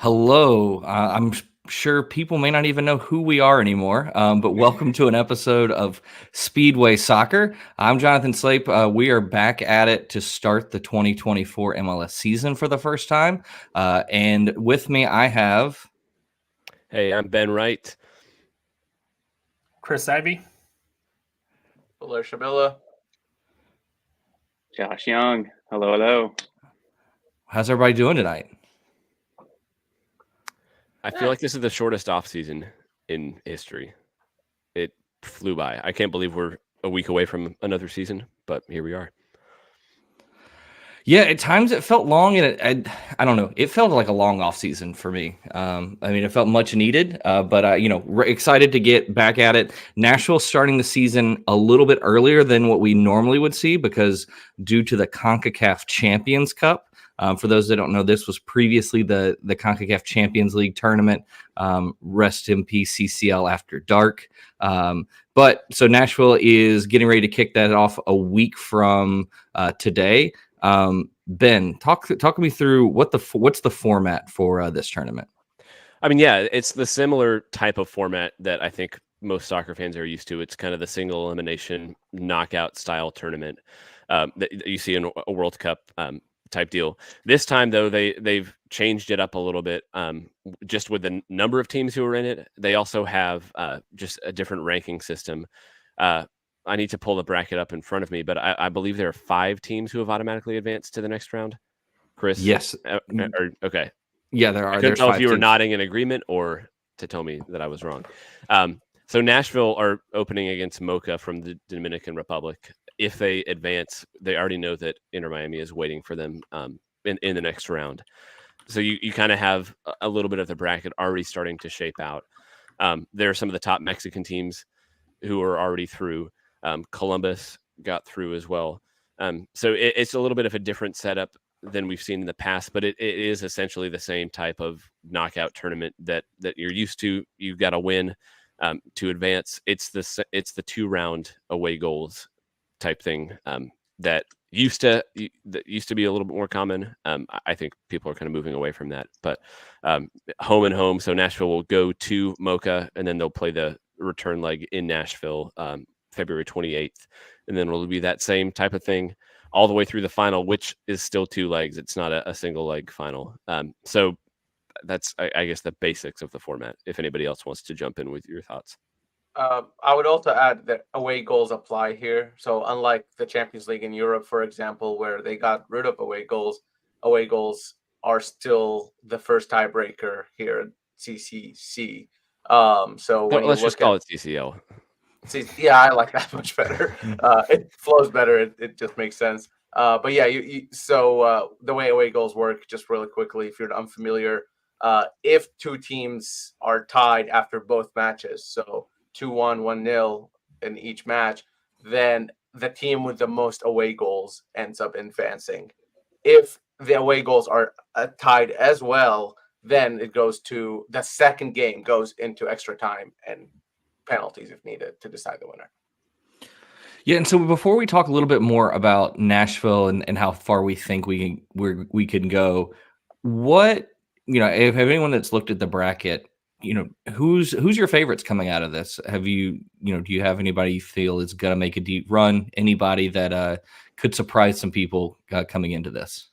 Hello. Sure people may not even know who we are anymore, but welcome to an episode of Speedway Soccer. I'm Jonathan Slape. We are back at it to start the 2024 MLS season for the first time. And with me, I have... Hey, I'm Ben Wright. Ivey. Valair, Shabilla. Josh Young. Hello. How's everybody doing tonight? I feel like this is the shortest offseason in history. It flew by. I can't believe we're a week away from another season, but here we are. Yeah, at times it felt long, and I don't know. It felt like a long off season for me. It felt much needed, but excited to get back at it. Nashville starting the season a little bit earlier than what we normally would see because due to the Concacaf Champions Cup. For those that don't know, this was previously the Concacaf Champions League tournament. Rest in peace, CCL after dark. But so Nashville is getting ready to kick that off a week from today. Ben, talk me through what's the format for this tournament. It's the similar type of format that I think most soccer fans are used to. It's kind of the single elimination knockout style tournament that you see in a World Cup type deal. This time, though, they've changed it up a little bit. Just with the number of teams who are in it, they also have just a different ranking system. I need to pull the bracket up in front of me, but I believe there are 5 teams who have automatically advanced to the next round. Chris? Yes. Okay. Yeah, there are. I couldn't tell if you were teams. nodding in agreement or to tell me that I was wrong. So Nashville are opening against Moca from the Dominican Republic. If they advance, they already know that Inter Miami is waiting for them in the next round. So you kind of have a little bit of the bracket already starting to shape out. There are some of the top Mexican teams who are already through. Columbus got through as well. So it's a little bit of a different setup than we've seen in the past, but it is essentially the same type of knockout tournament that you're used to. You've got to win to advance. It's the 2-round away goals type thing that used to be a little bit more common. I think people are kind of moving away from that, but home and home. So Nashville will go to Moca, and then they'll play the return leg in Nashville February 28th, and then it'll be that same type of thing all the way through the final, which is still 2 legs. It's not a single leg final. So that's, I guess, the basics of the format. If anybody else wants to jump in with your thoughts. I would also add that away goals apply here. So unlike the Champions League in Europe, for example, where they got rid of away goals are still the first tiebreaker here at CCC. So when let's just call it CCL. Yeah, I like that much better. It flows better. It just makes sense. But yeah, so the way away goals work, just really quickly, if you're unfamiliar, if 2 teams are tied after both matches, so 2-1, 1-0 in each match, then the team with the most away goals ends up advancing. If the away goals are tied as well, then it goes to the second game, goes into extra time and penalties if needed to decide the winner. Yeah, and so before we talk a little bit more about Nashville and how far we think we can go, if anyone that's looked at the bracket, who's your favorites coming out of this? Have you, do you have anybody you feel is going to make a deep run? Anybody that could surprise some people coming into this?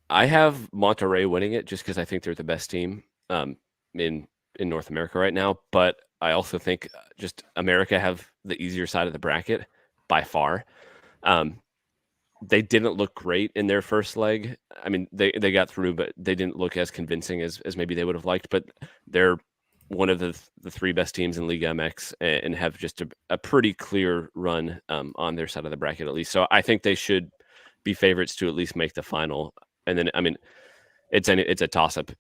I have Monterrey winning it just because I think they're the best team in North America right now. But I also think just America have the easier side of the bracket by far. They didn't look great in their first leg. I mean, they got through, but they didn't look as convincing as maybe they would have liked. But they're one of the 3 best teams in Liga MX and have just a pretty clear run on their side of the bracket, at least. So I think they should be favorites to at least make the final. And then, it's a toss-up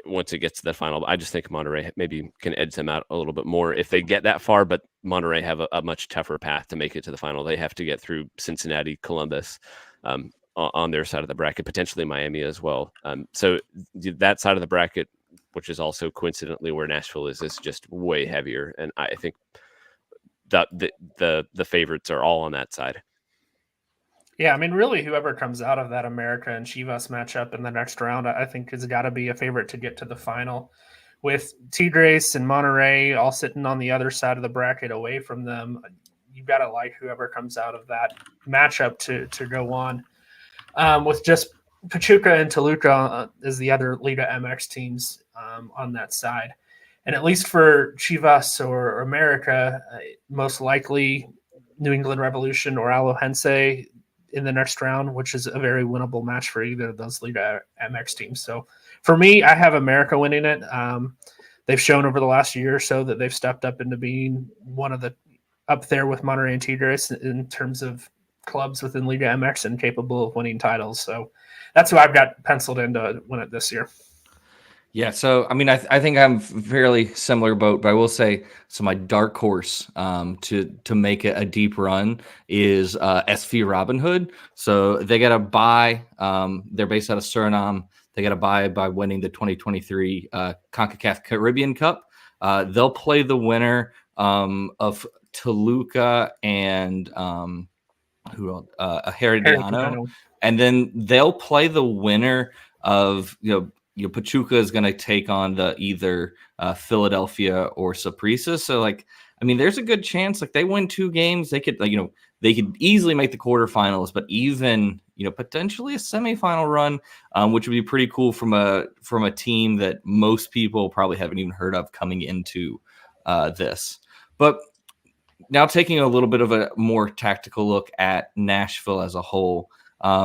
once it gets to the final. I just think Monterrey maybe can edge them out a little bit more if they get that far, but Monterrey have a much tougher path to make it to the final. They have to get through Cincinnati, Columbus on their side of the bracket, potentially Miami as well. So that side of the bracket, which is also coincidentally where Nashville is just way heavier. And I think that the favorites are all on that side. Yeah, I mean, really, whoever comes out of that America and Chivas matchup in the next round, I think has got to be a favorite to get to the final. With Tigres and Monterrey all sitting on the other side of the bracket away from them, you've got to like whoever comes out of that matchup to go on. With just Pachuca and Toluca as the other Liga MX teams on that side. And at least for Chivas or America, most likely New England Revolution or Alohense in the next round, which is a very winnable match for either of those Liga MX teams. So for me, I have America winning it. They've shown over the last year or so that they've stepped up into being one of the up there with Monterrey and Tigres in terms of clubs within Liga MX and capable of winning titles. So that's who I've got penciled in to win it this year. Yeah, so I mean, I think I'm fairly similar boat, but I will say, so my dark horse to make a deep run is SV Robin Hood. So they got to buy. They're based out of Suriname. They got to buy by winning the 2023 Concacaf Caribbean Cup. They'll play the winner of Toluca and Herediano, and then they'll play the winner of Pachuca is going to take on the either Philadelphia or Saprissa. So like, I mean, there's a good chance like they win 2 games, they could they could easily make the quarterfinals, but even potentially a semifinal run, which would be pretty cool from a team that most people probably haven't even heard of coming into this. But now taking a little bit of a more tactical look at Nashville as a whole.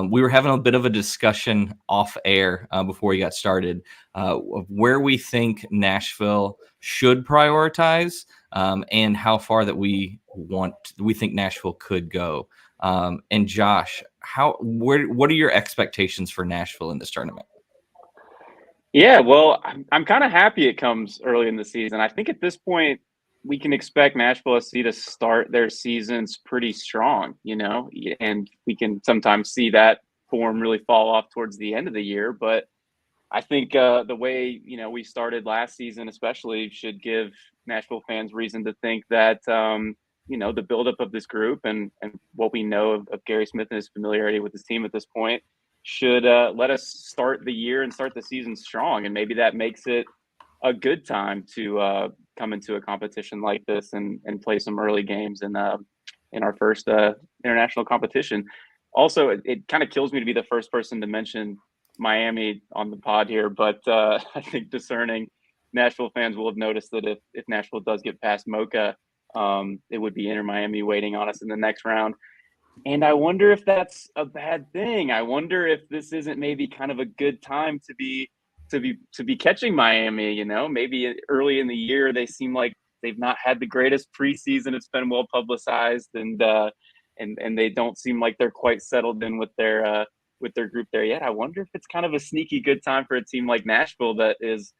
We were having a bit of a discussion off air before we got started of where we think Nashville should prioritize and how far that we think Nashville could go. And Josh, what are your expectations for Nashville in this tournament? Yeah, well, I'm kind of happy it comes early in the season. I think at this point, we can expect Nashville SC to start their seasons pretty strong, and we can sometimes see that form really fall off towards the end of the year. But I think the way, we started last season especially should give Nashville fans reason to think that, the buildup of this group and what we know of Gary Smith and his familiarity with his team at this point should let us start the year and start the season strong. And maybe that makes it a good time to come into a competition like this and play some early games in our first international competition. Also, it kind of kills me to be the first person to mention Miami on the pod here, but I think discerning Nashville fans will have noticed that if Nashville does get past Moca, it would be Inter Miami waiting on us in the next round. And I wonder if that's a bad thing. I wonder if this isn't maybe kind of a good time to be catching Miami. Maybe early in the year they seem like they've not had the greatest preseason. It's been well publicized, and they don't seem like they're quite settled in with their group there yet. I wonder if it's kind of a sneaky good time for a team like Nashville that is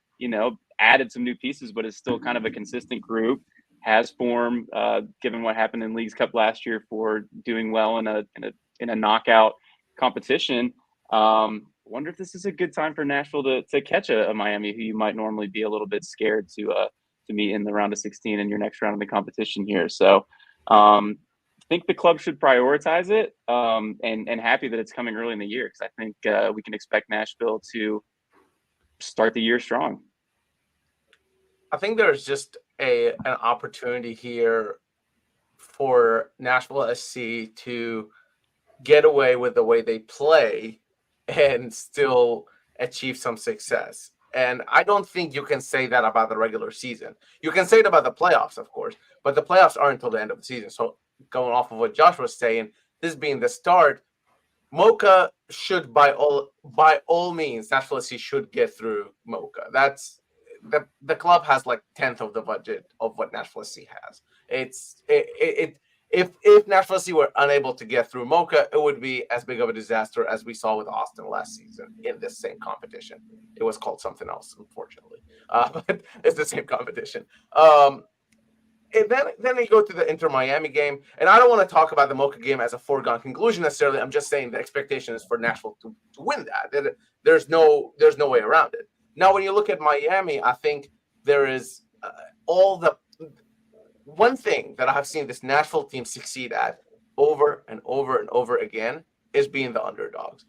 added some new pieces, but is still kind of a consistent group. Has form, given what happened in Leagues Cup last year, for doing well in a knockout competition. Wonder if this is a good time for Nashville to catch a Miami who you might normally be a little bit scared to meet in the round of 16 in your next round of the competition here. So I think the club should prioritize it, and happy that it's coming early in the year, because I think we can expect Nashville to start the year strong. I think there's just an opportunity here for Nashville SC to get away with the way they play and still achieve some success. And I don't think you can say that about the regular season. You can say it about the playoffs, of course, but the playoffs aren't until the end of the season. So going off of what Josh was saying, this being the start, Moca should by all means, Nashville SC should get through Moca. That's the club has like 10th of the budget of what Nashville SC has. If Nashville SC were unable to get through Moca, it would be as big of a disaster as we saw with Austin last season in this same competition. It was called something else, unfortunately, but it's the same competition. And then you go to the Inter Miami game, and I don't want to talk about the Moca game as a foregone conclusion necessarily. I'm just saying the expectation is for Nashville to win that. There's no way around it. Now, when you look at Miami, I think there is one thing that I have seen this Nashville team succeed at over and over and over again is being the underdogs.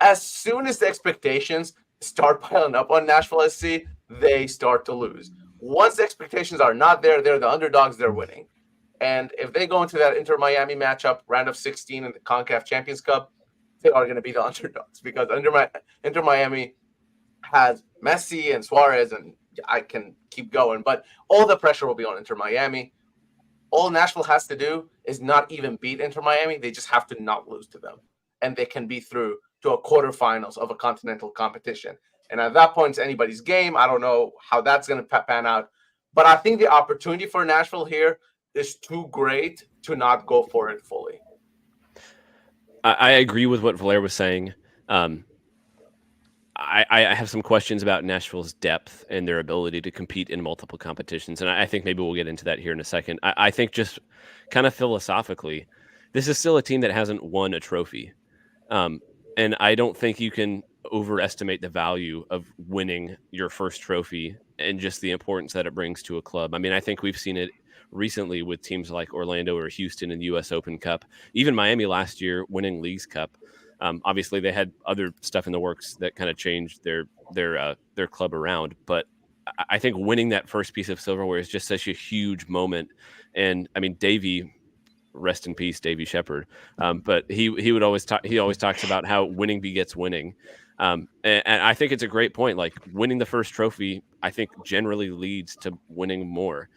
As soon as the expectations start piling up on Nashville SC, they start to lose. Once the expectations are not there, they're the underdogs, they're winning. And if they go into that Inter-Miami matchup, round of 16 in the Concacaf Champions Cup, they are going to be the underdogs because Inter-Miami has Messi and Suarez, and I can keep going, but all the pressure will be on Inter-Miami. All Nashville has to do is not even beat Inter-Miami. They just have to not lose to them, and they can be through to a quarterfinals of a continental competition. And at that point, it's anybody's game. I don't know how that's going to pan out, but I think the opportunity for Nashville here is too great to not go for it fully. I agree with what Valair was saying. I have some questions about Nashville's depth and their ability to compete in multiple competitions. And I think maybe we'll get into that here in a second. I think just kind of philosophically, this is still a team that hasn't won a trophy. And I don't think you can overestimate the value of winning your first trophy and just the importance that it brings to a club. I mean, I think we've seen it recently with teams like Orlando or Houston in the U.S. Open Cup, even Miami last year winning Leagues Cup. Obviously, they had other stuff in the works that kind of changed their club around. But I think winning that first piece of silverware is just such a huge moment. And I mean, Davey, rest in peace, Davey Shepard. But he would always talk. He always talks about how winning begets winning. And I think it's a great point. Like winning the first trophy, I think generally leads to winning more.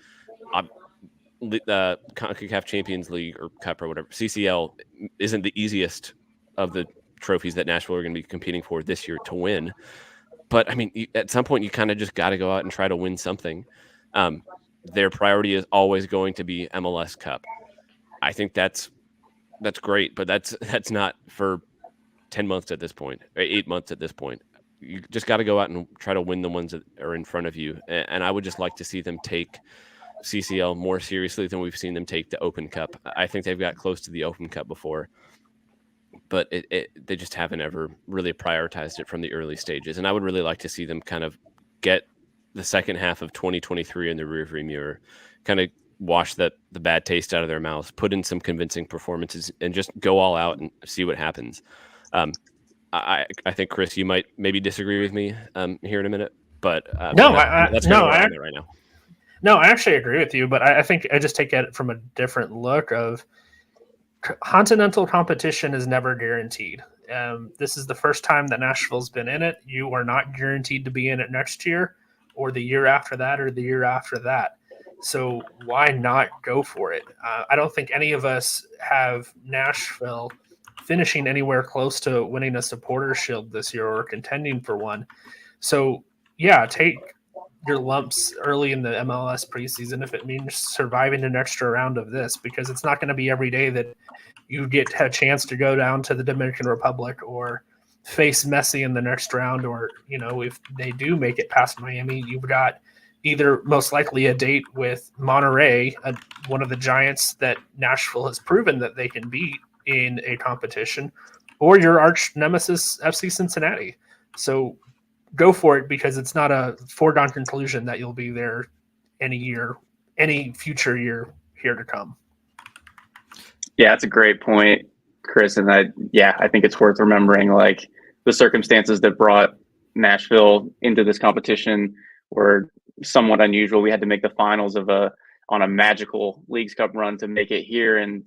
The Concacaf Champions League or Cup or whatever, CCL, isn't the easiest of the trophies that Nashville are going to be competing for this year to win. But I mean, at some point you kind of just got to go out and try to win something. Their priority is always going to be MLS Cup. I think that's great, but that's not for 10 months at this point, or 8 months at this point. You just got to go out and try to win the ones that are in front of you. And I would just like to see them take CCL more seriously than we've seen them take the Open Cup. I think they've got close to the Open Cup before, but they just haven't ever really prioritized it from the early stages. And I would really like to see them kind of get the second half of 2023 in the rearview mirror, kind of wash the bad taste out of their mouths, put in some convincing performances, and just go all out and see what happens. I think, Chris, you might maybe disagree with me here in a minute, but that's kind of where I'm at right now. No, I actually agree with you, but I think I just take it from a different look of continental competition is never guaranteed. This is the first time that Nashville's been in it. You are not guaranteed to be in it next year or the year after that or the year after that. So why not go for it? I don't think any of us have Nashville finishing anywhere close to winning a supporter shield this year or contending for one. So yeah, take your lumps early in the MLS preseason if it means surviving an extra round of this, because it's not going to be every day that you get a chance to go down to the Dominican Republic or face Messi in the next round, or, you know, if they do make it past Miami, you've got either most likely a date with Monterrey, one of the giants that Nashville has proven that they can beat in a competition, or your arch nemesis FC Cincinnati. So go for it, because it's not a foregone conclusion that you'll be there any future year here to come. Yeah, that's a great point, Chris. And I think it's worth remembering, like, the circumstances that brought Nashville into this competition were somewhat unusual. We had to make the finals on a magical Leagues Cup run to make it here. And,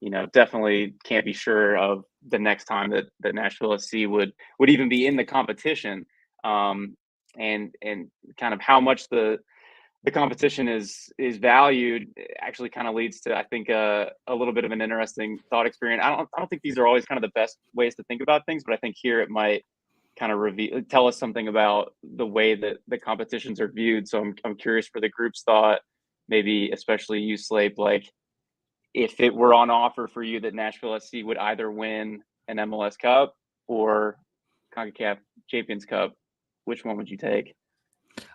you know, definitely can't be sure of the next time that Nashville SC would even be in the competition. And kind of how much the competition is valued actually kind of leads to, I think, a little bit of an interesting thought experiment. I don't think these are always kind of the best ways to think about things, but I think here it might kind of tell us something about the way that the competitions are viewed. So I'm curious for the group's thought, maybe especially you, Slape, like, if it were on offer for you that Nashville SC would either win an MLS Cup or Concacaf Champions Cup, which one would you take?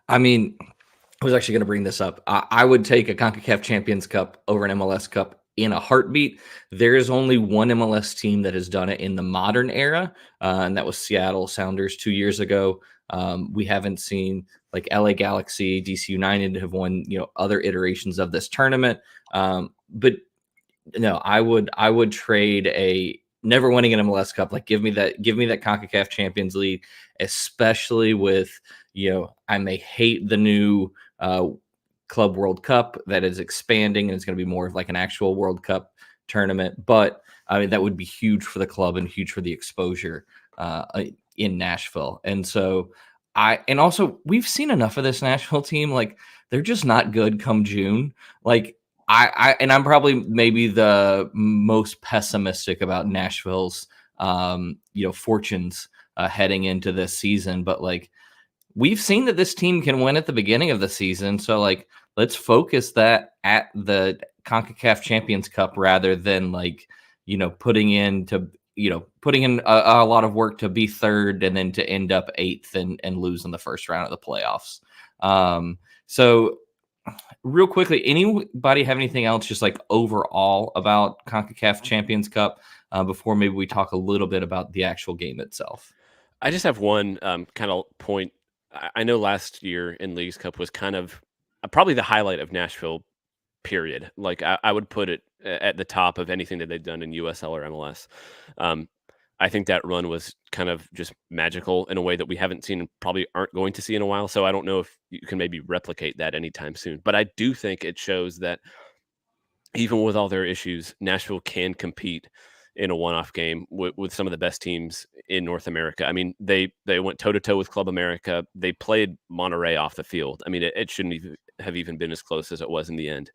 I mean, I was actually going to bring this up. I would take a CONCACAF Champions Cup over an MLS Cup in a heartbeat. There is only one MLS team that has done it in the modern era, and that was Seattle Sounders 2 years ago. We haven't seen like LA Galaxy, DC United have won, other iterations of this tournament. But no, I would trade a never winning an MLS Cup. Like, give me that CONCACAF Champions League, especially with, I may hate the new Club World Cup that is expanding and it's going to be more of like an actual World Cup tournament. But I mean, that would be huge for the club and huge for the exposure in Nashville. And so also we've seen enough of this Nashville team. Like, they're just not good come June. Like, I'm probably maybe the most pessimistic about Nashville's, fortunes heading into this season. But like, we've seen that this team can win at the beginning of the season. So like, let's focus that at the CONCACAF Champions Cup rather than like, putting in a lot of work to be third and then to end up eighth and lose in the first round of the playoffs. So real quickly, anybody have anything else just like overall about CONCACAF Champions Cup before maybe we talk a little bit about the actual game itself? I just have one kind of point. I know last year in Leagues Cup was kind of probably the highlight of Nashville, period. Like, I would put it at the top of anything that they've done in USL or MLS. I think that run was kind of just magical in a way that we haven't seen and probably aren't going to see in a while. So I don't know if you can maybe replicate that anytime soon. But I do think it shows that even with all their issues, Nashville can compete in a one-off game with some of the best teams in North America. I mean, they went toe-to-toe with Club America. They played Monterrey off the field. I mean, it shouldn't have even been as close as it was in the end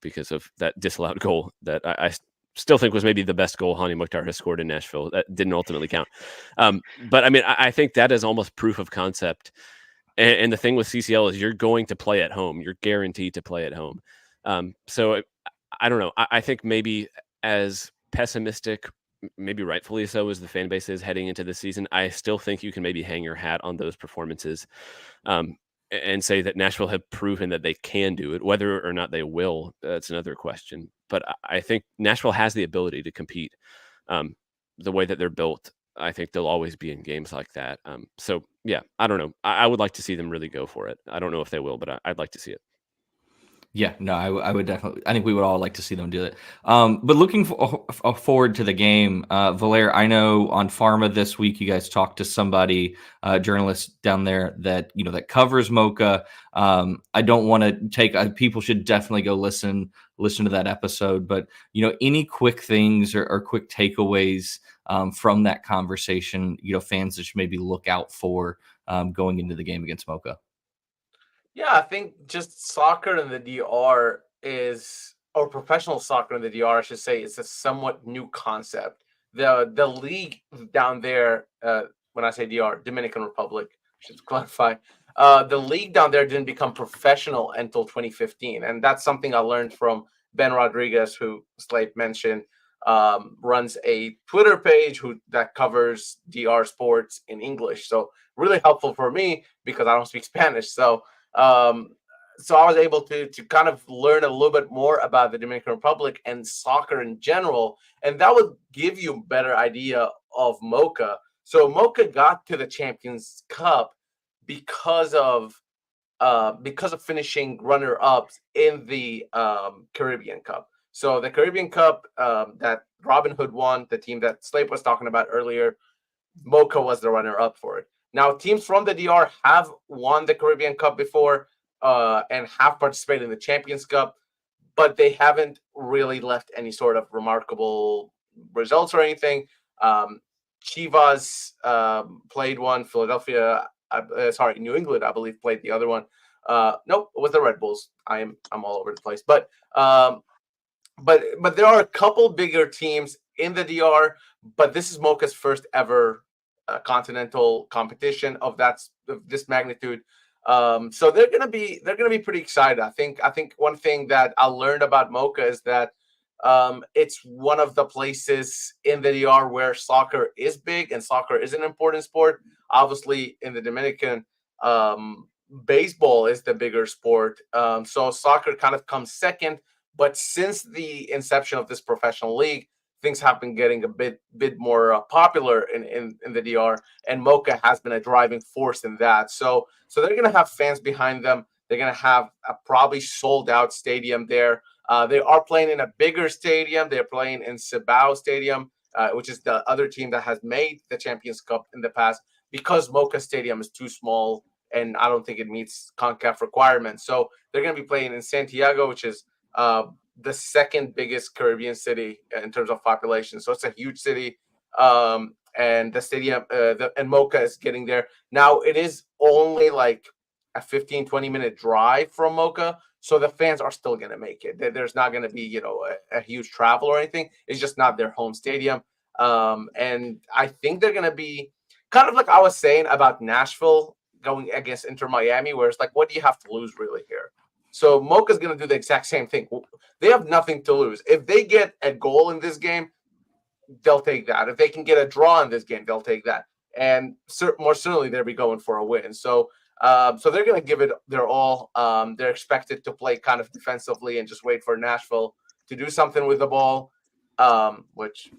because of that disallowed goal that I still think was maybe the best goal Hani Mukhtar has scored in Nashville. That didn't ultimately count. But I mean, I think that is almost proof of concept. And the thing with CCL is you're going to play at home. You're guaranteed to play at home. So I don't know. I think maybe as pessimistic, maybe rightfully so, as the fan base is heading into the season, I still think you can maybe hang your hat on those performances and say that Nashville have proven that they can do it. Whether or not they will, that's another question. But I think Nashville has the ability to compete the way that they're built. I think they'll always be in games like that. So, yeah, I don't know. I would like to see them really go for it. I don't know if they will, but I'd like to see it. Yeah, no, I would definitely. I think we would all like to see them do it. But looking forward to the game, Valair, I know on Pharma this week you guys talked to somebody, journalist down there that that covers Moca. I don't want to take. People should definitely go listen to that episode. But any quick things or quick takeaways from that conversation, fans that should maybe look out for going into the game against Moca. Yeah, I think just soccer in the DR or professional soccer in the DR, I should say, is a somewhat new concept. The league down there, when I say DR, Dominican Republic, I should clarify, the league down there didn't become professional until 2015. And that's something I learned from Ben Rodriguez, who Slape mentioned, runs a Twitter page that covers DR sports in English. So really helpful for me because I don't speak Spanish. So I was able to kind of learn a little bit more about the Dominican Republic and soccer in general, and that would give you a better idea of Moca. So Moca got to the Champions Cup because of finishing runner-ups in the Caribbean Cup. So the Caribbean Cup that Robin Hood won, the team that Slape was talking about earlier, Moca was the runner-up for it. Now, teams from the DR have won the Caribbean Cup before and have participated in the Champions Cup, but they haven't really left any sort of remarkable results or anything. Chivas played one. New England, I believe, played the other one. Nope, it was the Red Bulls. I'm all over the place. But there are a couple bigger teams in the DR, but this is Moca's first ever continental competition of this magnitude. So they're gonna be pretty excited. I think one thing that I learned about Moca is that it's one of the places in the DR where soccer is big and soccer is an important sport. Obviously, in the Dominican, baseball is the bigger sport. So soccer kind of comes second. But since the inception of this professional league, things have been getting a bit more popular in the DR, and Moca has been a driving force in that. So they're going to have fans behind them. They're going to have a probably sold out stadium there. They are playing in a bigger stadium. They're playing in Cibao Stadium, which is the other team that has made the Champions Cup in the past, because Moca Stadium is too small and I don't think it meets CONCACAF requirements. So they're going to be playing in Santiago, which is the second biggest Caribbean city in terms of population. So it's a huge city. And the stadium and Moca is getting there. Now, it is only like a 15, 20-minute drive from Moca. So the fans are still going to make it. There's not going to be, a huge travel or anything. It's just not their home stadium. And I think they're going to be kind of like I was saying about Nashville going against Inter Miami, where it's like, what do you have to lose really here? So Moca's going to do the exact same thing. They have nothing to lose. If they get a goal in this game, they'll take that. If they can get a draw in this game, they'll take that. And more certainly, they'll be going for a win. So they're going to give it their all. They're expected to play kind of defensively and just wait for Nashville to do something with the ball, which,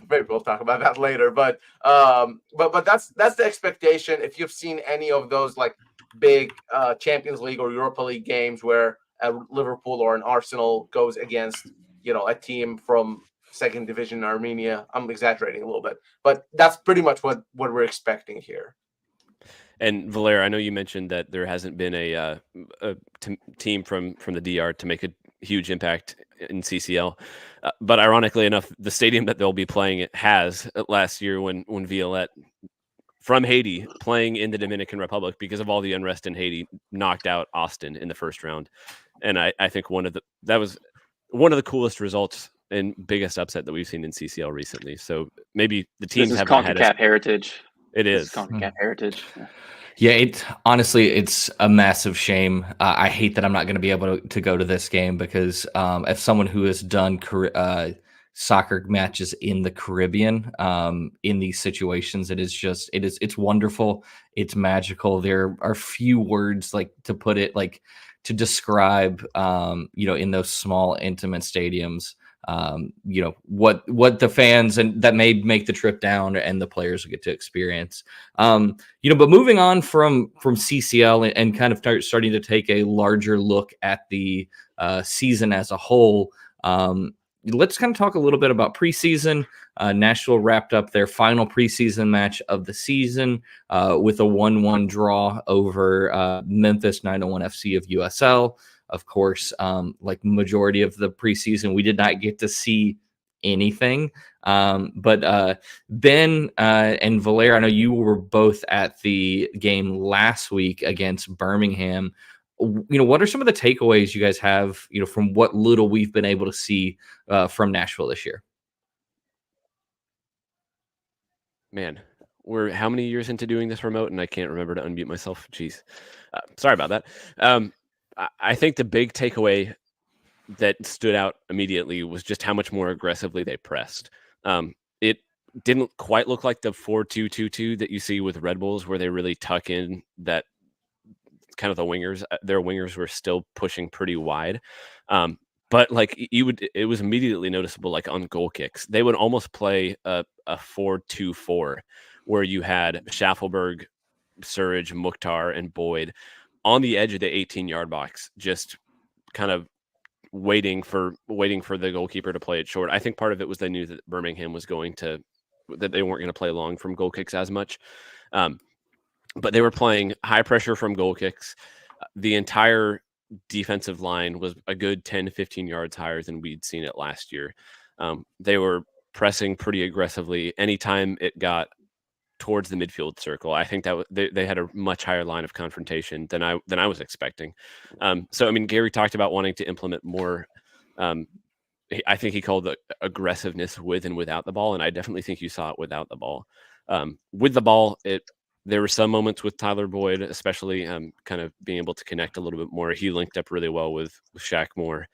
maybe we'll talk about that later. But that's the expectation. If you've seen any of those like big Champions League or Europa League games where a Liverpool or an Arsenal goes against, a team from second division in Armenia, I'm exaggerating a little bit, but that's pretty much what we're expecting here. And Valair, I know you mentioned that there hasn't been a team from the DR to make a huge impact in CCL, but ironically enough, the stadium that they'll be playing it has last year when Violette from Haiti playing in the Dominican Republic because of all the unrest in Haiti knocked out Austin in the first round, and I think that was one of the coolest results and biggest upset that we've seen in CCL recently. So maybe the teams haven't had CONCACAF heritage. It is CONCACAF heritage. Yeah, it's a massive shame. I hate that I'm not going to be able to go to this game because as someone who has done soccer matches in the Caribbean, in these situations, it's wonderful. It's magical. There are few words to put it to describe, in those small intimate stadiums, what the fans and that may make the trip down and the players will get to experience. But moving on from CCL and kind of starting to take a larger look at the season as a whole, let's kind of talk a little bit about preseason. Nashville wrapped up their final preseason match of the season with a 1-1 draw over Memphis 901 FC of USL. Of course, like majority of the preseason, we did not get to see anything. But Ben and Valair, I know you were both at the game last week against Birmingham. What are some of the takeaways you guys have, from what little we've been able to see from Nashville this year? Man, we're how many years into doing this remote, and I can't remember to unmute myself. Jeez, sorry about that. I think the big takeaway that stood out immediately was just how much more aggressively they pressed. It didn't quite look like the 4-2-2-2 that you see with Red Bulls, where they really tuck in that kind of the wingers. Their wingers were still pushing pretty wide. But it was immediately noticeable, on goal kicks. They would almost play a 4-2-4, where you had Schaffelberg, Surridge, Mukhtar, and Boyd on the edge of the 18-yard box, just kind of waiting for the goalkeeper to play it short. I think part of it was they knew that Birmingham was that they weren't going to play long from goal kicks as much. But they were playing high pressure from goal kicks. The entire defensive line was a good 10 to 15 yards higher than we'd seen it last year. They were pressing pretty aggressively. Anytime it got towards the midfield circle, I think that they had a much higher line of confrontation than I was expecting. So, I mean, Gary talked about wanting to implement more. I think he called the aggressiveness with and without the ball, and I definitely think you saw it without the ball. With the ball, there were some moments with Tyler Boyd, especially kind of being able to connect a little bit more. He linked up really well with Shaq Moore.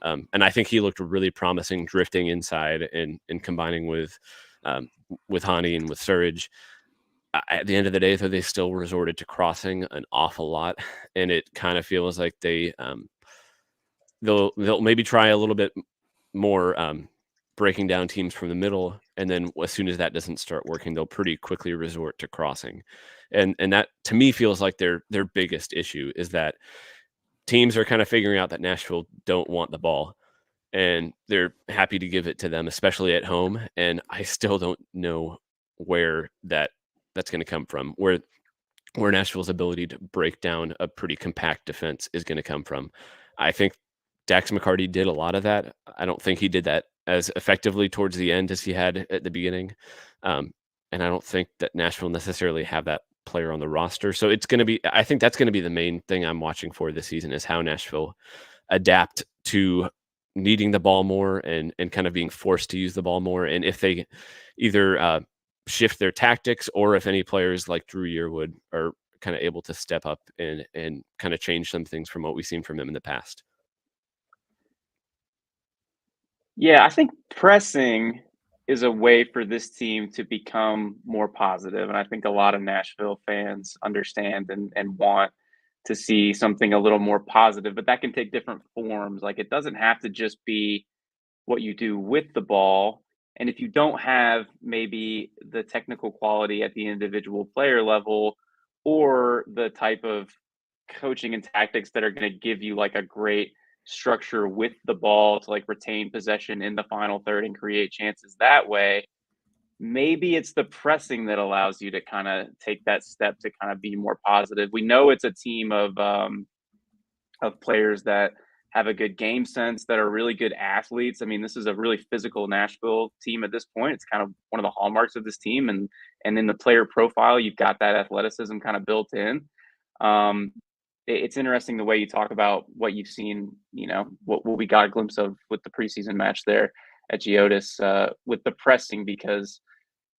And I think he looked really promising drifting inside and combining with Hani and with Surridge. At the end of the day, though, they still resorted to crossing an awful lot. And it kind of feels like they'll maybe try a little bit more breaking down teams from the middle. And then as soon as that doesn't start working, they'll pretty quickly resort to crossing. And that, to me, feels like their biggest issue is that teams are kind of figuring out that Nashville don't want the ball. and they're happy to give it to them, especially at home. And I still don't know where that's going to come from, where Nashville's ability to break down a pretty compact defense is going to come from. I think Dax McCarty did a lot of that. I don't think he did that as effectively towards the end as he had at the beginning. And I don't think that Nashville necessarily have that player on the roster. So I think that's going to be the main thing I'm watching for this season, is how Nashville adapt to needing the ball more and kind of being forced to use the ball more. And if they either shift their tactics, or if any players like Drew Yearwood are kind of able to step up and kind of change some things from what we've seen from him in the past. Yeah, I think pressing is a way for this team to become more positive. And I think a lot of Nashville fans understand and want to see something a little more positive, but that can take different forms. Like, it doesn't have to just be what you do with the ball. And if you don't have maybe the technical quality at the individual player level, or the type of coaching and tactics that are going to give you like a great structure with the ball to like retain possession in the final third and create chances that way, maybe it's the pressing that allows you to kind of take that step to kind of be more positive. We know it's a team of players that have a good game sense, that are really good athletes. I mean, this is a really physical Nashville team at this point. It's kind of one of the hallmarks of this team. And in the player profile, you've got that athleticism kind of built in. It's interesting the way you talk about what you've seen, you know, what we got a glimpse of with the preseason match there at Coyotes with the pressing, because,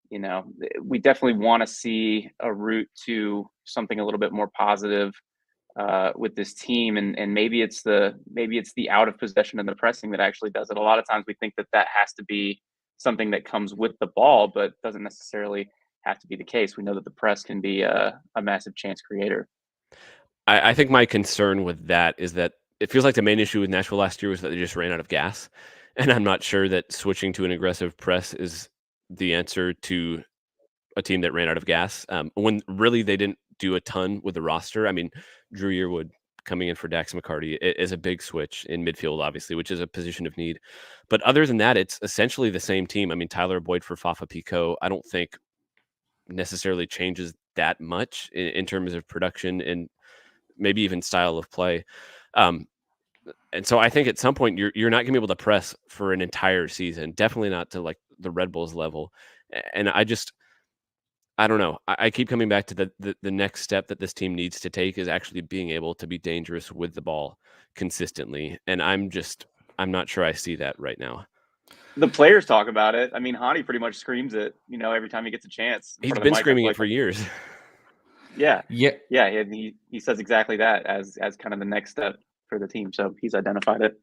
you know, we definitely want to see a route to something a little bit more positive with this team, and maybe it's the out of possession and the pressing that actually does it. A lot of times we think that has to be something that comes with the ball, but doesn't necessarily have to be the case. We know that the press can be a massive chance creator. I think my concern with that is that it feels like the main issue with Nashville last year was that they just ran out of gas, and I'm not sure that switching to an aggressive press is the answer to a team that ran out of gas. When really they didn't do a ton with the roster. I mean, Drew Yearwood coming in for Dax McCarty is a big switch in midfield, obviously, which is a position of need. But other than that, it's essentially the same team. I mean, Tyler Boyd for Fafa Picault, I don't think necessarily changes that much in terms of production and maybe even style of play. And so I think at some point you're not going to be able to press for an entire season, definitely not to like the Red Bulls level. And I don't know. I keep coming back to the next step that this team needs to take is actually being able to be dangerous with the ball consistently. And I'm not sure I see that right now. The players talk about it. I mean, Hani pretty much screams it, you know, every time he gets a chance. He's been screaming it for years. Yeah. He says exactly that as kind of the next step for the team. So he's identified it.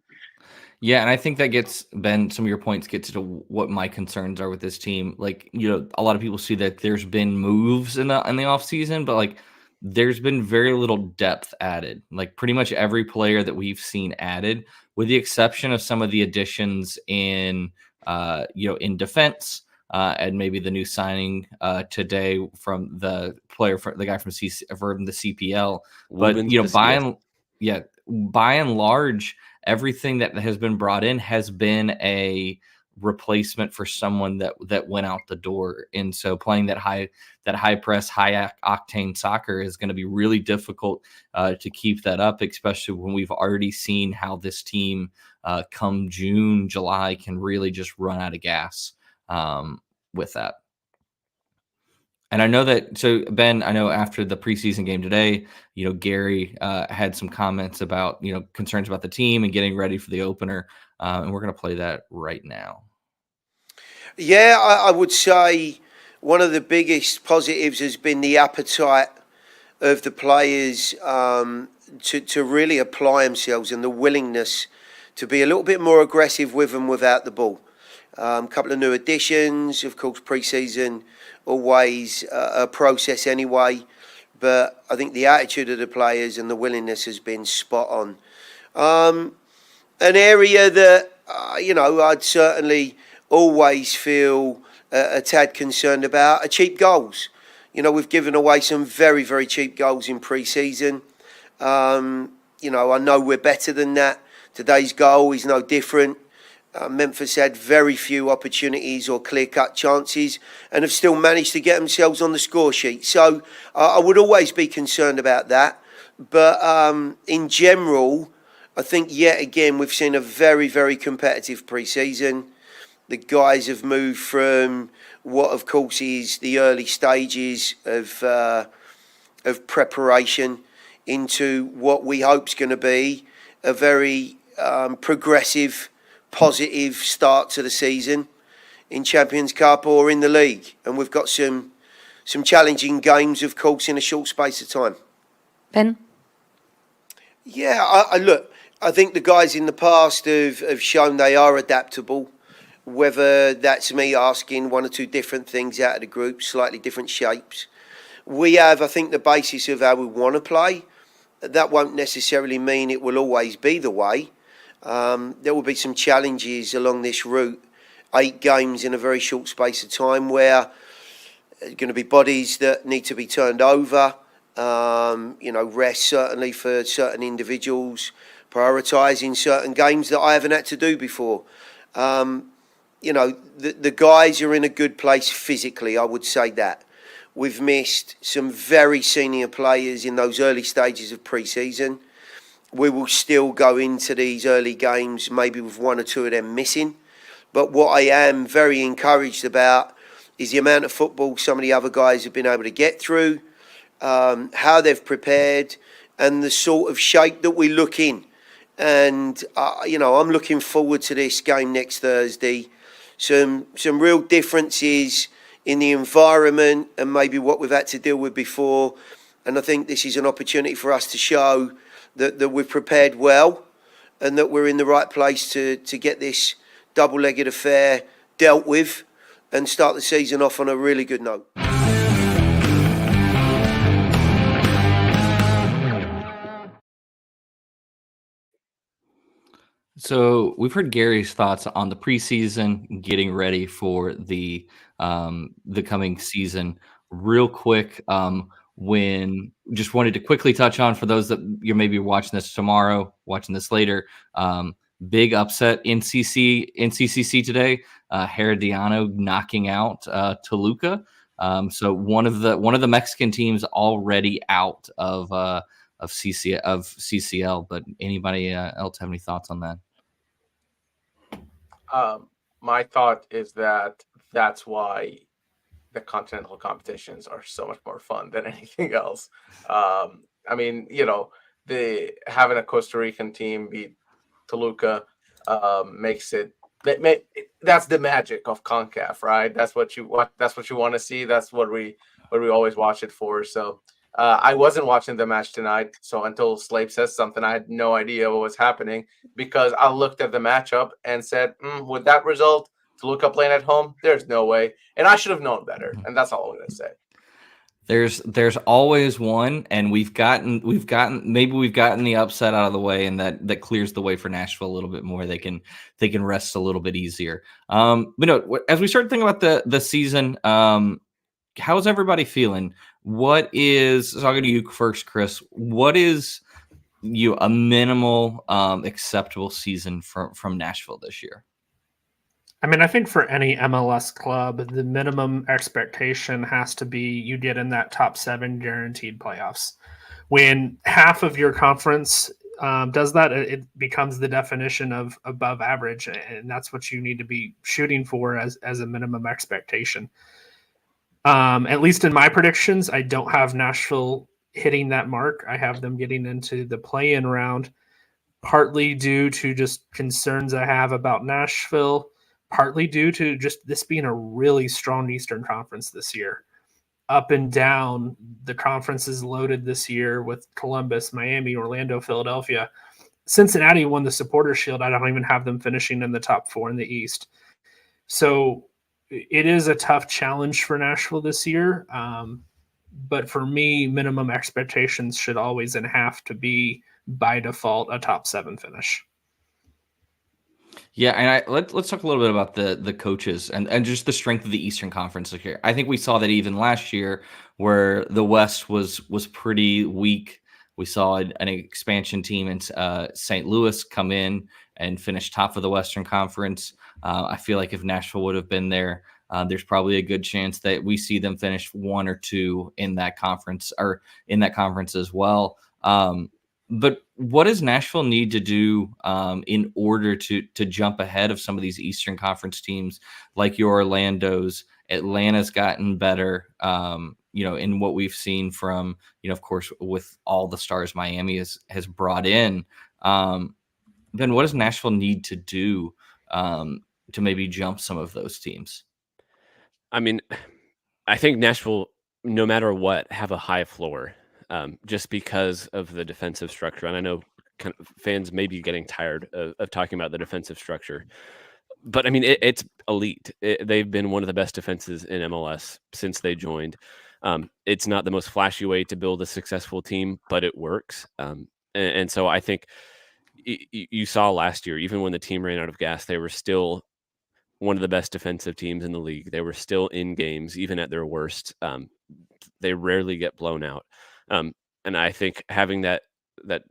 Yeah, and I think that gets, Ben, some of your points get to what my concerns are with this team. Like, you know, a lot of people see that there's been moves in the offseason, but like there's been very little depth added. Like pretty much every player that we've seen added, with the exception of some of the additions in in defense, and maybe the new signing today from the player, the guy from the CPL. But by and large, everything that has been brought in has been a replacement for someone that went out the door. And so playing that high press, high octane soccer is going to be really difficult to keep that up, especially when we've already seen how this team come June, July can really just run out of gas with that. And I know that, so Ben, I know after the preseason game today, you know, Gary had some comments about, you know, concerns about the team and getting ready for the opener. And we're going to play that right now. Yeah, I would say one of the biggest positives has been the appetite of the players to really apply themselves, and the willingness to be a little bit more aggressive with and without the ball. A couple of new additions, of course, preseason always a process anyway, but I think the attitude of the players and the willingness has been spot on. An area that I'd certainly always feel a tad concerned about are cheap goals. You know, we've given away some very, very cheap goals in pre-season. I know we're better than that. Today's goal is no different. Memphis had very few opportunities or clear-cut chances and have still managed to get themselves on the score sheet. So I would always be concerned about that. But in general, I think yet again we've seen a very, very competitive pre-season. The guys have moved from what, of course, is the early stages of preparation into what we hope is going to be a very progressive, positive start to the season in Champions Cup or in the league. And we've got some challenging games, of course, in a short space of time. Ben? Yeah, I think the guys in the past have shown they are adaptable. Whether that's me asking one or two different things out of the group, slightly different shapes. We have, I think, the basis of how we want to play. That won't necessarily mean it will always be the way. There will be some challenges along this route. 8 games in a very short space of time where there's going to be bodies that need to be turned over. Rest certainly for certain individuals, prioritising certain games that I haven't had to do before. The guys are in a good place physically, I would say that. We've missed some very senior players in those early stages of pre-season. We will still go into these early games maybe with 1 or 2 of them missing. But what I am very encouraged about is the amount of football some of the other guys have been able to get through, how they've prepared, and the sort of shape that we look in. And, I'm looking forward to this game next Thursday. Some real differences in the environment and maybe what we've had to deal with before. And I think this is an opportunity for us to show that we've prepared well and that we're in the right place to get this double-legged affair dealt with and start the season off on a really good note. So we've heard Gary's thoughts on the preseason, getting ready for the coming season. Real quick, when just wanted to quickly touch on, for those that you're maybe watching this tomorrow, watching this later, big upset in CCC today. Herediano knocking out Toluca. So one of the Mexican teams already out of CCL. But anybody else have any thoughts on that? My thought is that's why the continental competitions are so much more fun than anything else. Having a Costa Rican team beat Toluca makes it. That's the magic of Concacaf, right? That's what you want to see. That's what we always watch it for. So I wasn't watching the match tonight. So until Slape says something, I had no idea what was happening, because I looked at the matchup and said, with that result, Toluca playing at home, there's no way. And I should have known better. And that's all I'm going to say. There's always one, and we've gotten the upset out of the way, and that clears the way for Nashville a little bit more. They can rest a little bit easier. As we start thinking about the season, how's everybody feeling? What is, talking to you first, Chris, what is a minimal acceptable season from Nashville this year? I mean, I think for any MLS club, the minimum expectation has to be you get in that top 7 guaranteed playoffs. When half of your conference does that, it becomes the definition of above average, and that's what you need to be shooting for as a minimum expectation. At least in my predictions, I don't have Nashville hitting that mark. I have them getting into the play-in round, partly due to just concerns I have about Nashville, partly due to just this being a really strong Eastern Conference this year. Up and down, the conference is loaded this year with Columbus, Miami, Orlando, Philadelphia. Cincinnati won the Supporters' Shield. I don't even have them finishing in the top 4 in the East. So it is a tough challenge for Nashville this year. But for me, minimum expectations should always and have to be, by default, a top 7 finish. Yeah, and let's talk a little bit about the coaches and just the strength of the Eastern Conference this year. I think we saw that even last year, where the West was pretty weak. We saw an expansion team in St. Louis come in and finish top of the Western Conference. I feel like if Nashville would have been there, there's probably a good chance that we see them finish 1 or 2 in that conference as well. But what does Nashville need to do in order to jump ahead of some of these Eastern Conference teams like your Orlando's? Atlanta's gotten better, in what we've seen from, of course, with all the stars Miami has brought in. Then what does Nashville need to do to maybe jump some of those teams? I mean, I think Nashville, no matter what, have a high floor just because of the defensive structure. And I know fans may be getting tired of talking about the defensive structure. But I mean, it's elite. They've been one of the best defenses in MLS since they joined. It's not the most flashy way to build a successful team, but it works. And so I think you saw last year, even when the team ran out of gas, they were still one of the best defensive teams in the league. They were still in games, even at their worst. They rarely get blown out. And I think having that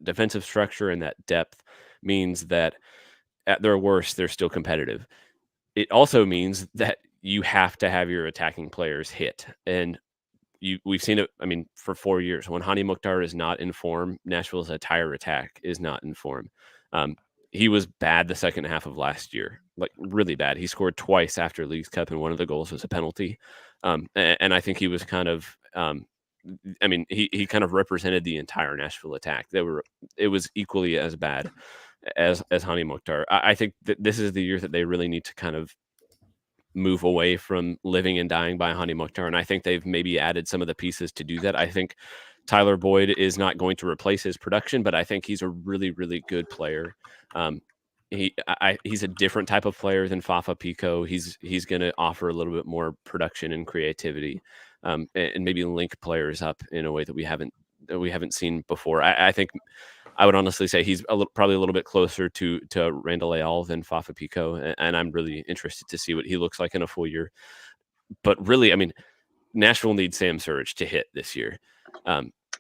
defensive structure and that depth means that at their worst, they're still competitive. It also means that you have to have your attacking players hit. And we've seen it, I mean, for 4 years. When Hani Mukhtar is not in form, Nashville's entire attack is not in form. He was bad the second half of last year, like really bad. He scored twice after Leagues Cup, and one of the goals was a penalty. And I think he was kind of, he kind of represented the entire Nashville attack. It was equally as bad as Hani Mukhtar. I think that this is the year that they really need to kind of move away from living and dying by Hani Mukhtar, and I think they've maybe added some of the pieces to do that. I think Tyler Boyd is not going to replace his production, but I think he's a really, really good player. He's a different type of player than Fafa Pico. He's going to offer a little bit more production and creativity, and maybe link players up in a way that we haven't seen before. I think I would honestly say he's probably a little bit closer to Randall Leal than Fafa Pico, and I'm really interested to see what he looks like in a full year. But really, I mean, Nashville needs Sam Surridge to hit this year.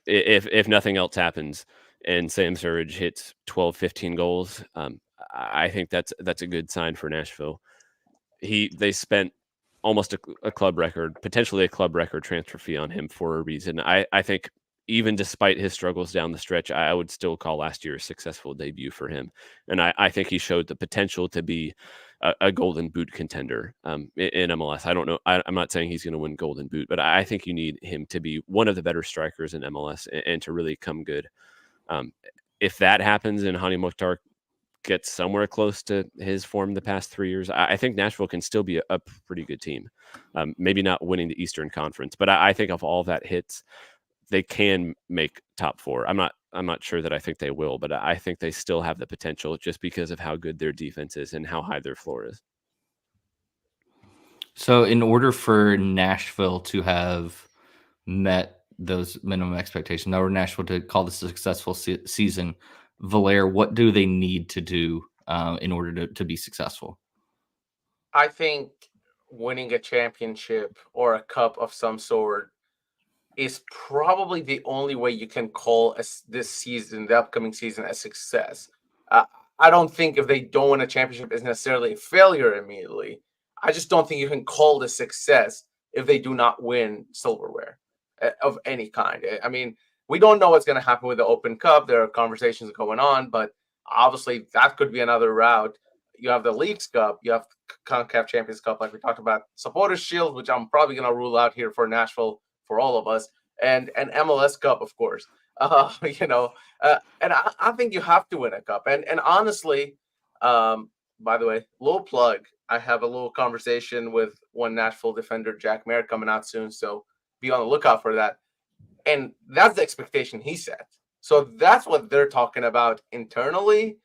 If nothing else happens and Sam Surridge hits 12, 15 goals, I think that's a good sign for Nashville. They spent almost a club record, potentially a club record transfer fee on him for a reason. I think even despite his struggles down the stretch, I would still call last year a successful debut for him. And I think he showed the potential to be a Golden Boot contender in MLS. I don't know. I'm not saying he's going to win Golden Boot, but I think you need him to be one of the better strikers in MLS and to really come good. If that happens and Hani Mukhtar gets somewhere close to his form the past 3 years, I think Nashville can still be a pretty good team. Maybe not winning the Eastern Conference, but I think if all that hits, they can make top 4. I'm not sure that I think they will, but I think they still have the potential just because of how good their defense is and how high their floor is. So in order for Nashville to have met those minimum expectations, in order for Nashville to call this a successful season, Valair, what do they need to do in order to be successful? I think winning a championship or a cup of some sort is probably the only way you can call this season, the upcoming season, a success. I don't think if they don't win a championship is necessarily a failure immediately. I just don't think you can call this success if they do not win silverware of any kind. I mean, we don't know what's going to happen with the Open Cup. There are conversations going on, but obviously that could be another route. You have the Leagues Cup, you have Concacaf Champions Cup, like we talked about, Supporters Shield, which I'm probably going to rule out here for Nashville for all of us, and an MLS Cup, of course. And I think you have to win a cup. And honestly, by the way, little plug, I have a little conversation with one Nashville defender, Jack Mayer, coming out soon, so be on the lookout for that. And that's the expectation he set. So that's what they're talking about internally.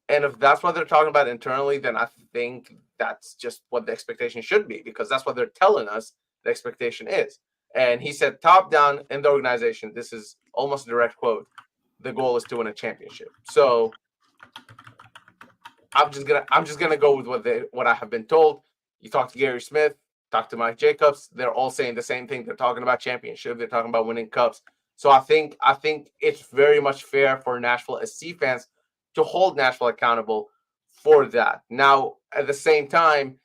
And if that's what they're talking about internally, then I think that's just what the expectation should be, because that's what they're telling us the expectation is. And he said top down in the organization, this is almost a direct quote, the goal is to win a championship. So I'm just gonna go with what I have been told. You talk to Gary Smith, talk to Mike Jacobs, they're all saying the same thing. They're talking about championship, they're talking about winning cups. So I think it's very much fair for Nashville SC fans to hold Nashville accountable for that. Now, at the same time,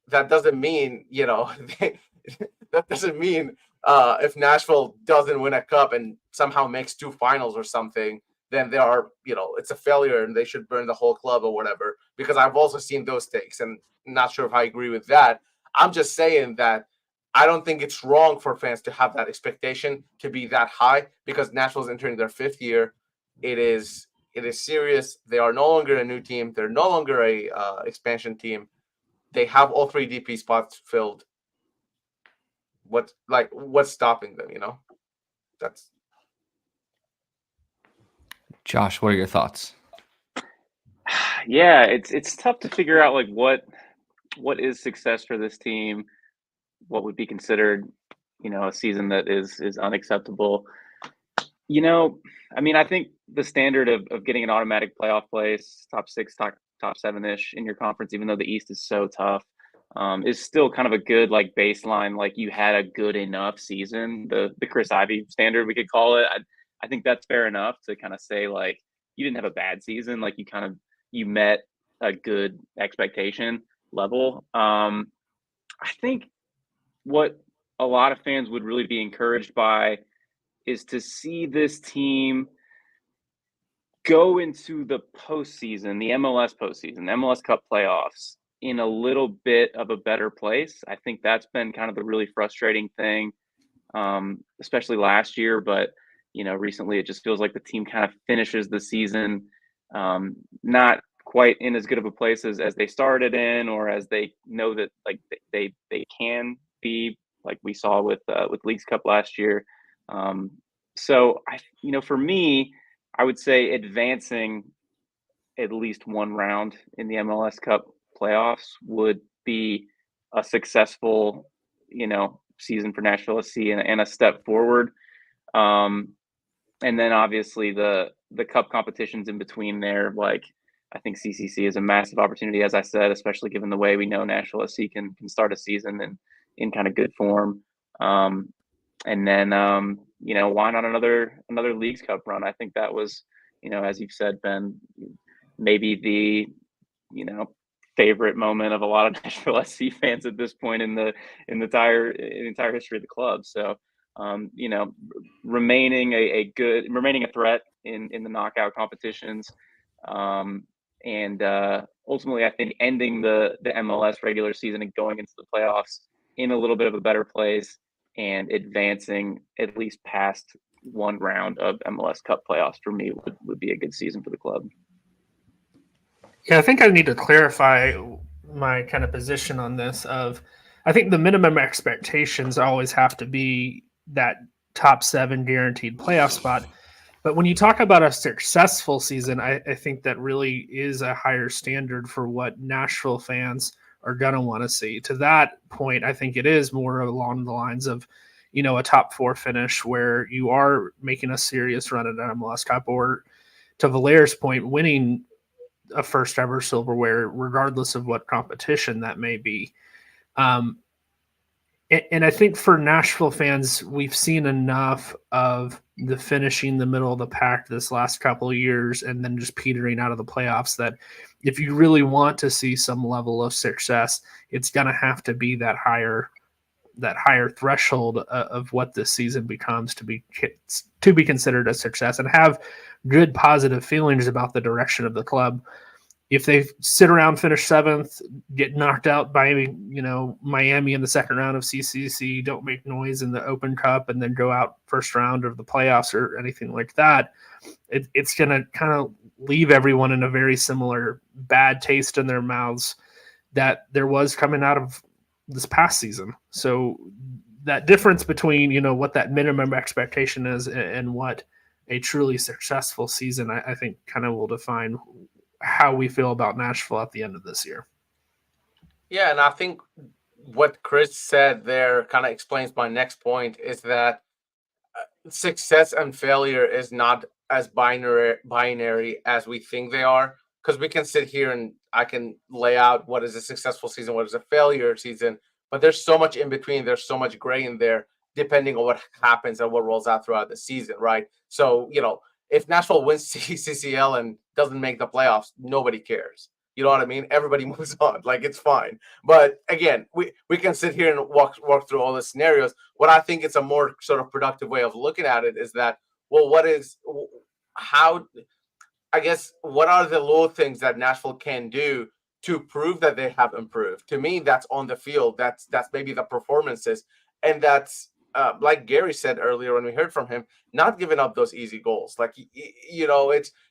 that doesn't mean, that doesn't mean if Nashville doesn't win a cup and somehow makes 2 finals or something, then they are, it's a failure and they should burn the whole club or whatever, because I've also seen those takes and not sure if I agree with that. I'm just saying that I don't think it's wrong for fans to have that expectation to be that high, because Nashville's entering their 5th year. It is serious. They are no longer a new team. They're no longer a expansion team. They have all 3 DP spots filled. What's stopping them? That's. Josh, what are your thoughts? Yeah, it's tough to figure out like what is success for this team, what would be considered, a season that is unacceptable. I think the standard of getting an automatic playoff place, top 6, top 7-ish in your conference, even though the East is so tough, is still kind of a good like baseline. Like you had a good enough season, the Chris Ivey standard, we could call it. I think that's fair enough to kind of say like you didn't have a bad season, like you met a good expectation level. I think what a lot of fans would really be encouraged by is to see this team go into the postseason, the MLS postseason, MLS Cup playoffs, in a little bit of a better place. I think that's been kind of the really frustrating thing, especially last year. But, recently it just feels like the team kind of finishes the season not quite in as good of a place as they started in, or as they know that like they can be, like we saw with Leagues Cup last year. So for me, I would say advancing at least 1 round in the MLS Cup playoffs would be a successful, season for Nashville SC and a step forward. And then obviously the cup competitions in between there, like I think CCC is a massive opportunity, as I said, especially given the way we know Nashville SC can start a season in kind of good form. And then, why not another Leagues Cup run? I think that was, as you've said, Ben, maybe the, favorite moment of a lot of Nashville SC fans at this point in the entire history of the club. So, remaining a threat in the knockout competitions, and ultimately, I think ending the MLS regular season and going into the playoffs in a little bit of a better place, and advancing at least past 1 round of MLS Cup playoffs for me would be a good season for the club. Yeah, I think I need to clarify my kind of position on this. I think the minimum expectations always have to be that top 7 guaranteed playoff spot. But when you talk about a successful season, I think that really is a higher standard for what Nashville fans are going to want to see. To that point, I think it is more along the lines of, a top 4 finish where you are making a serious run at an MLS Cup, or to Valair's point, winning a first ever silverware, regardless of what competition that may be. And I think for Nashville fans, we've seen enough of the finishing the middle of the pack this last couple of years and then just petering out of the playoffs, that if you really want to see some level of success, it's going to have to be that higher threshold of what this season becomes to be considered a success, and have good positive feelings about the direction of the club. If they sit around, finish 7th, get knocked out by, Miami in the second round of CCC, don't make noise in the Open Cup, and then go out first round of the playoffs or anything like that, it's going to kind of leave everyone in a very similar bad taste in their mouths that there was coming out of this past season. So that difference between, what that minimum expectation is and what a truly successful season, I think kind of will define how we feel about Nashville at the end of this year. Yeah, and I think what Chris said there kind of explains my next point, is that success and failure is not as binary as we think they are, because we can sit here and I can lay out what is a successful season, what is a failure season, but there's so much in between. There's so much gray in there, depending on what happens and what rolls out throughout the season, right? So, if Nashville wins CCL and doesn't make the playoffs, nobody cares. You know what I mean? Everybody moves on. Like, it's fine. But again, we can sit here and walk through all the scenarios. What I think it's a more sort of productive way of looking at it is that, well, what are the little things that Nashville can do to prove that they have improved? To me, that's on the field. That's maybe the performances. And that's, like Gary said earlier when we heard from him, not giving up those easy goals. Like,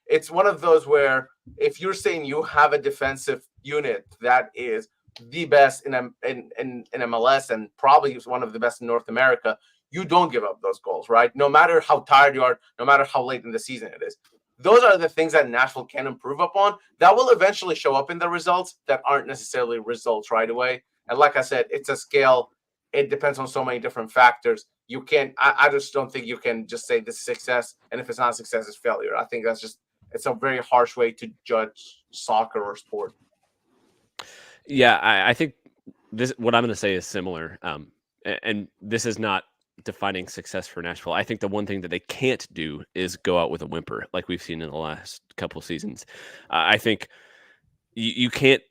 it's one of those where if you're saying you have a defensive unit that is the best in MLS and probably is one of the best in North America, you don't give up those goals, right? No matter how tired you are, no matter how late in the season it is. Those are the things that Nashville can improve upon that will eventually show up in the results that aren't necessarily results right away. And like I said, it's a scale. It depends on so many different factors. You can't, I just don't think you can just say this is success. And if it's not a success, it's failure. I think it's a very harsh way to judge soccer or sport. Yeah, I think what I'm going to say is similar. And this is not defining success for Nashville. I think the one thing that they can't do is go out with a whimper like we've seen in the last couple of seasons. I think you can't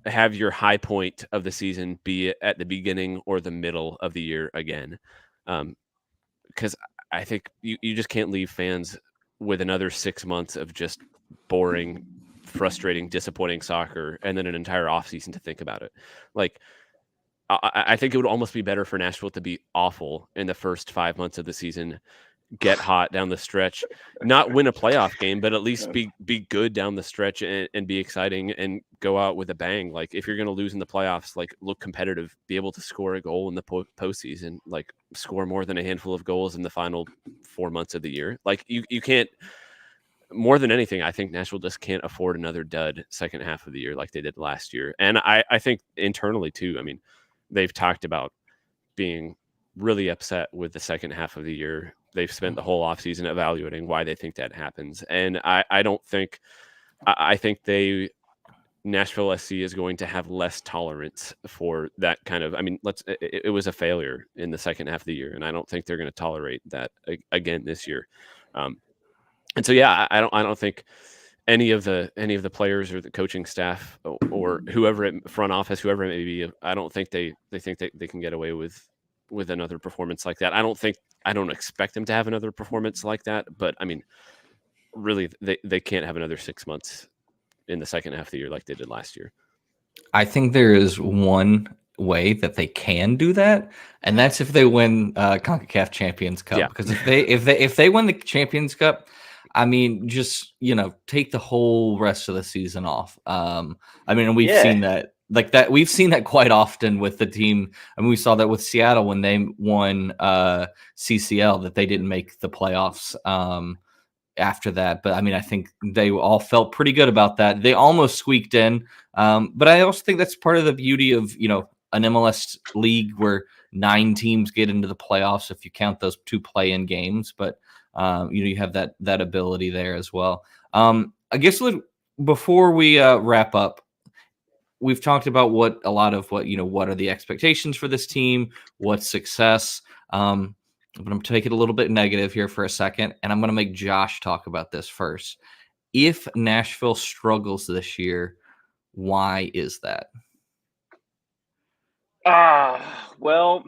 have your high point of the season be at the beginning or the middle of the year again. Because I think you just can't leave fans with another 6 months of just boring, frustrating, disappointing soccer and then an entire offseason to think about it. Like, I think it would almost be better for Nashville to be awful in the first 5 months of the season, get hot down the stretch, not win a playoff game, but at least be good down the stretch and be exciting and go out with a bang. Like, if you're going to lose in the playoffs, like, look competitive, be able to score a goal in the postseason, like score more than a handful of goals in the final 4 months of the year. Like, you can't, more than anything, I think Nashville just can't afford another dud second half of the year like they did last year. And I think internally too, I mean, they've talked about being really upset with the second half of the year. They've spent the whole offseason evaluating why they think that happens. And I think Nashville SC is going to have less tolerance for that kind of, I mean, it was a failure in the second half of the year. And I don't think they're going to tolerate that again this year. And so, yeah, I don't think any of the players or the coaching staff or whoever at front office, whoever it may be, I don't think they think that they can get away with another performance like that. I don't expect them to have another performance like that, but I mean, really, they can't have another 6 months in the second half of the year like they did last year. I think there is one way that they can do that, and that's if they win Concacaf Champions Cup. Yeah. Because if they win the Champions Cup, I mean, just, take the whole rest of the season off. I mean, and we've seen that, like that. We've seen that quite often with the team. I mean, we saw that with Seattle when they won CCL, that they didn't make the playoffs after that. But I mean, I think they all felt pretty good about that. They almost squeaked in. But I also think that's part of the beauty of, an MLS league where 9 teams get into the playoffs if you count those 2 play-in games. But you have that ability there as well. I guess before we wrap up, we've talked about what are the expectations for this team, what's success. But I'm going to take it a little bit negative here for a second, and I'm going to make Josh talk about this first. If Nashville struggles this year, why is that? Well,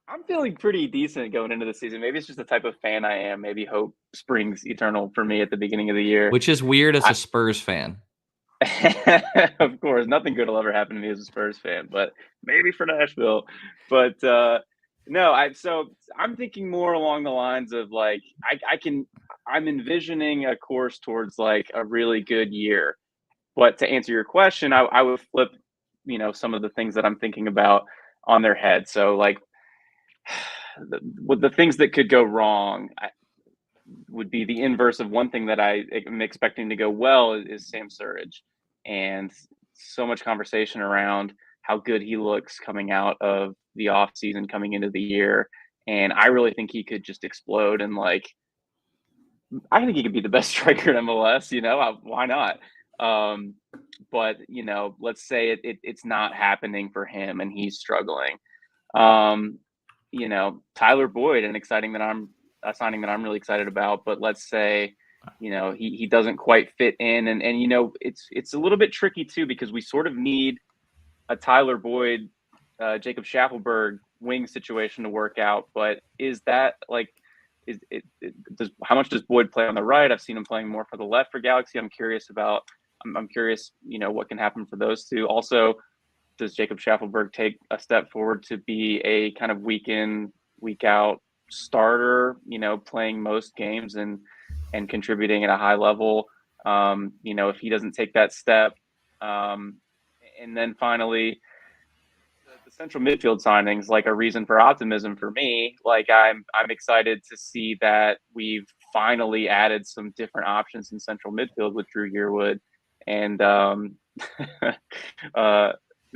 I'm feeling pretty decent going into the season. Maybe it's just the type of fan I am. Maybe hope springs eternal for me at the beginning of the year. Which is weird as a Spurs fan. Of course, nothing good will ever happen to me as a Spurs fan, but maybe for Nashville. But no, I'm thinking more along the lines of like I'm envisioning a course towards like a really good year. But to answer your question, I would flip, some of the things that I'm thinking about on their head. So like the things that could go wrong would be the inverse of one thing that I am expecting to go well is Sam Surridge, and so much conversation around how good he looks coming out of the off season, coming into the year. And I really think he could just explode. And like, I think he could be the best striker in MLS, why not? But let's say it's not happening for him and he's struggling. Tyler Boyd, and exciting that I'm a signing that I'm really excited about. But let's say, he doesn't quite fit in, and it's a little bit tricky too, because we sort of need a Tyler Boyd, Jacob Schaffelberg wing situation to work out. But is that like, how much does Boyd play on the right? I've seen him playing more for the left for Galaxy. I'm curious, what can happen for those two. Also, does Jacob Schaffelberg take a step forward to be a kind of week in, week out starter, playing most games and contributing at a high level? If he doesn't take that step, and then finally, the central midfield signings, like a reason for optimism for me. Like I'm excited to see that we've finally added some different options in central midfield with Drew Yearwood and the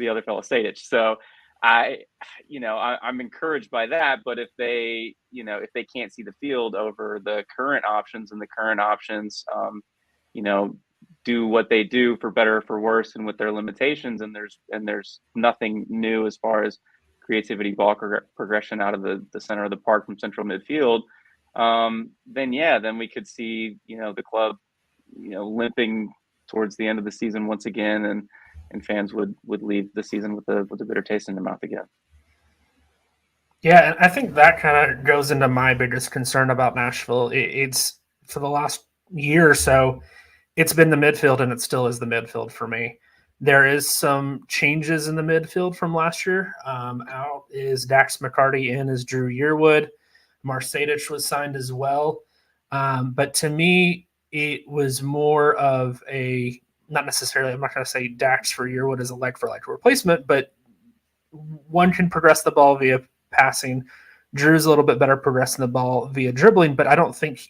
other fellow Sadich. So I'm encouraged by that. But if they can't see the field over the current options, and the current options, do what they do for better or for worse and with their limitations, and there's nothing new as far as creativity, ball progression out of the center of the park from central midfield, then we could see the club limping towards the end of the season once again, and fans would leave the season with a bitter taste in their mouth again. Yeah, and I think that kind of goes into my biggest concern about Nashville. It's for the last year or so, it's been the midfield, and it still is the midfield for me. There is some changes in the midfield from last year. Out is Dax McCarty, in is Drew Yearwood. Marsadich was signed as well. But to me, it was more of not necessarily, I'm not going to say Dax for Yearwood is a like-for-like replacement, but one can progress the ball via passing. Drew's a little bit better progressing the ball via dribbling, but I don't think,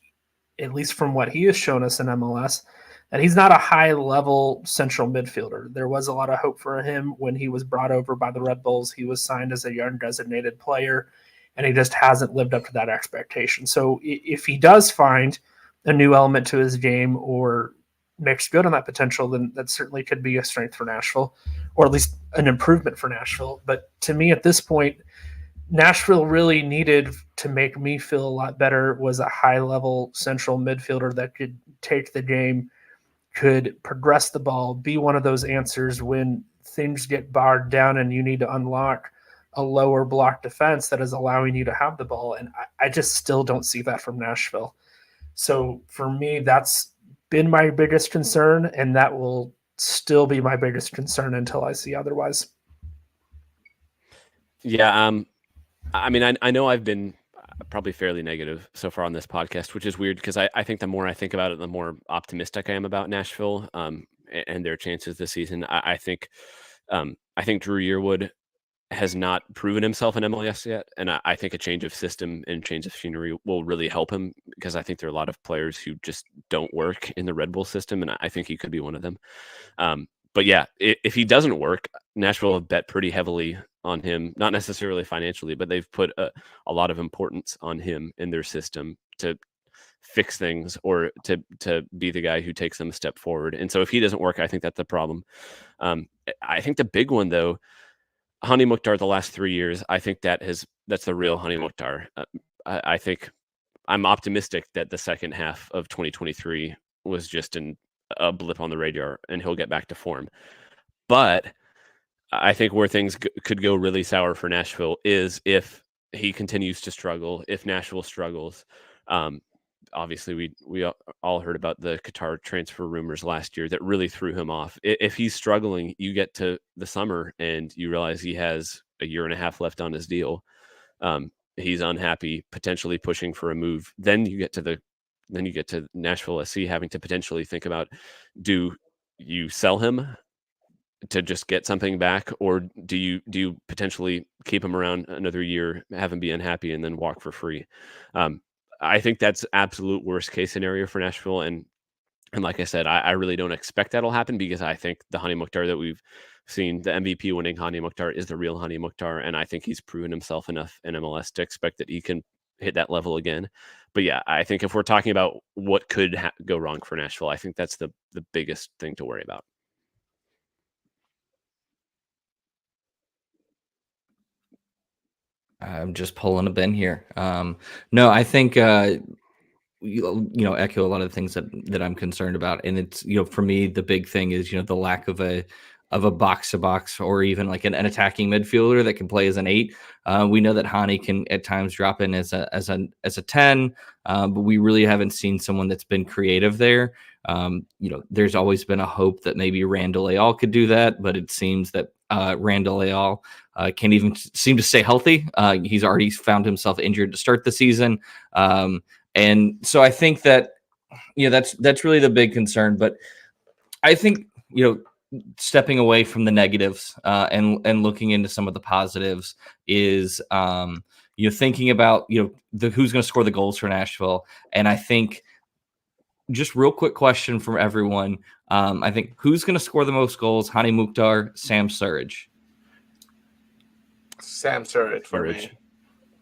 at least from what he has shown us in MLS, that he's not a high-level central midfielder. There was a lot of hope for him when he was brought over by the Red Bulls. He was signed as a young designated player, and he just hasn't lived up to that expectation. So if he does find a new element to his game or makes good on that potential, then that certainly could be a strength for Nashville, or at least an improvement for Nashville. But to me, at this point, Nashville really needed to make me feel a lot better was a high-level central midfielder that could take the game, could progress the ball, be one of those answers when things get bogged down and you need to unlock a lower block defense that is allowing you to have the ball. And I just still don't see that from Nashville. So for me, that's been my biggest concern, and that will still be my biggest concern until I see otherwise. Yeah. I mean, I know I've been probably fairly negative so far on this podcast, which is weird because I think the more I think about it, the more optimistic I am about Nashville and their chances this season. I think Drew Yearwood has not proven himself in MLS yet, and I think a change of system and change of scenery will really help him, because I think there are a lot of players who just don't work in the Red Bull system, and I think he could be one of them. But yeah, if he doesn't work, Nashville have bet pretty heavily on him, not necessarily financially, but they've put a lot of importance on him in their system to fix things or to be the guy who takes them a step forward. And so if he doesn't work, I think that's the problem. I think the big one, though, Hani Mukhtar the last 3 years, I think that's the real Hani Mukhtar. I think I'm optimistic that the second half of 2023 was just a blip on the radar, and he'll get back to form. But I think where things could go really sour for Nashville is if he continues to struggle, if Nashville struggles. Obviously, we all heard about the Qatar transfer rumors last year that really threw him off. If he's struggling, you get to the summer and you realize he has a year and a half left on his deal. He's unhappy, potentially pushing for a move. Then you get to Nashville SC having to potentially think about, do you sell him to just get something back, or do you potentially keep him around another year, have him be unhappy, and then walk for free? I think that's absolute worst case scenario for Nashville. And like I said, I really don't expect that'll happen, because I think the Hani Mukhtar that we've seen, the MVP winning Hani Mukhtar, is the real Hani Mukhtar. And I think he's proven himself enough in MLS to expect that he can hit that level again. But yeah, I think if we're talking about what could go wrong for Nashville, I think that's the biggest thing to worry about. I'm just pulling a bin here. No, I think echo a lot of the things that I'm concerned about, and it's for me the big thing is the lack of a box to box or even like an attacking midfielder that can play as an 8. We know that Hani can at times drop in as a 10, but we really haven't seen someone that's been creative there. There's always been a hope that maybe Randall Leal could do that, but it seems that Randall Leal can't even seem to stay healthy. He's already found himself injured to start the season. And so I think that, that's really the big concern. But I think, stepping away from the negatives and looking into some of the positives is, thinking about, who's going to score the goals for Nashville. And I think just real quick question from everyone. I think who's going to score the most goals? Hani Mukhtar, Sam Surridge. Sam Surridge for me.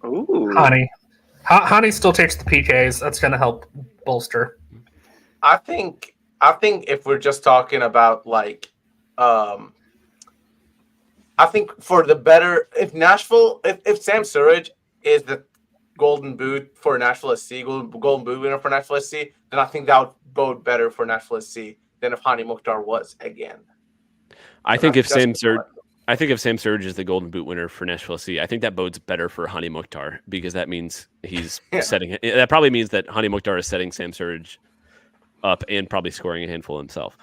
Ooh. Hani still takes the PKs. That's going to help bolster. I think if we're just talking about like, I think for the better, if Sam Surridge is the golden boot for Nashville SC, golden boot winner for Nashville SC, then I think that would bode better for Nashville SC than if Hani Mukhtar was again. I think if Sam Surridge is the golden boot winner for Nashville SC, I think that bodes better for Hani Mukhtar because that means he's setting it. That probably means that Hani Mukhtar is setting Sam Surridge up and probably scoring a handful himself.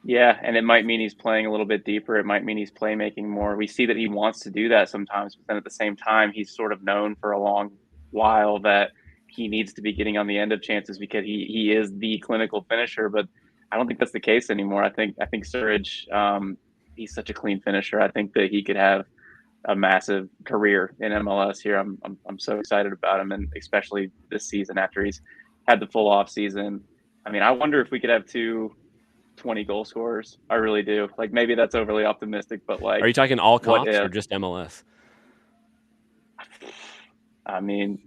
Yeah, and it might mean he's playing a little bit deeper. It might mean he's playmaking more. We see that he wants to do that sometimes, but then at the same time, he's sort of known for a long while that he needs to be getting on the end of chances because he is the clinical finisher. But I don't think that's the case anymore. I think Surridge, he's such a clean finisher. I think that he could have a massive career in MLS here. I'm so excited about him, and especially this season after he's had the full off season. I mean, I wonder if we could have 2 20-goal scorers. I really do. Like maybe that's overly optimistic, but like, are you talking all comps or just MLS? I mean,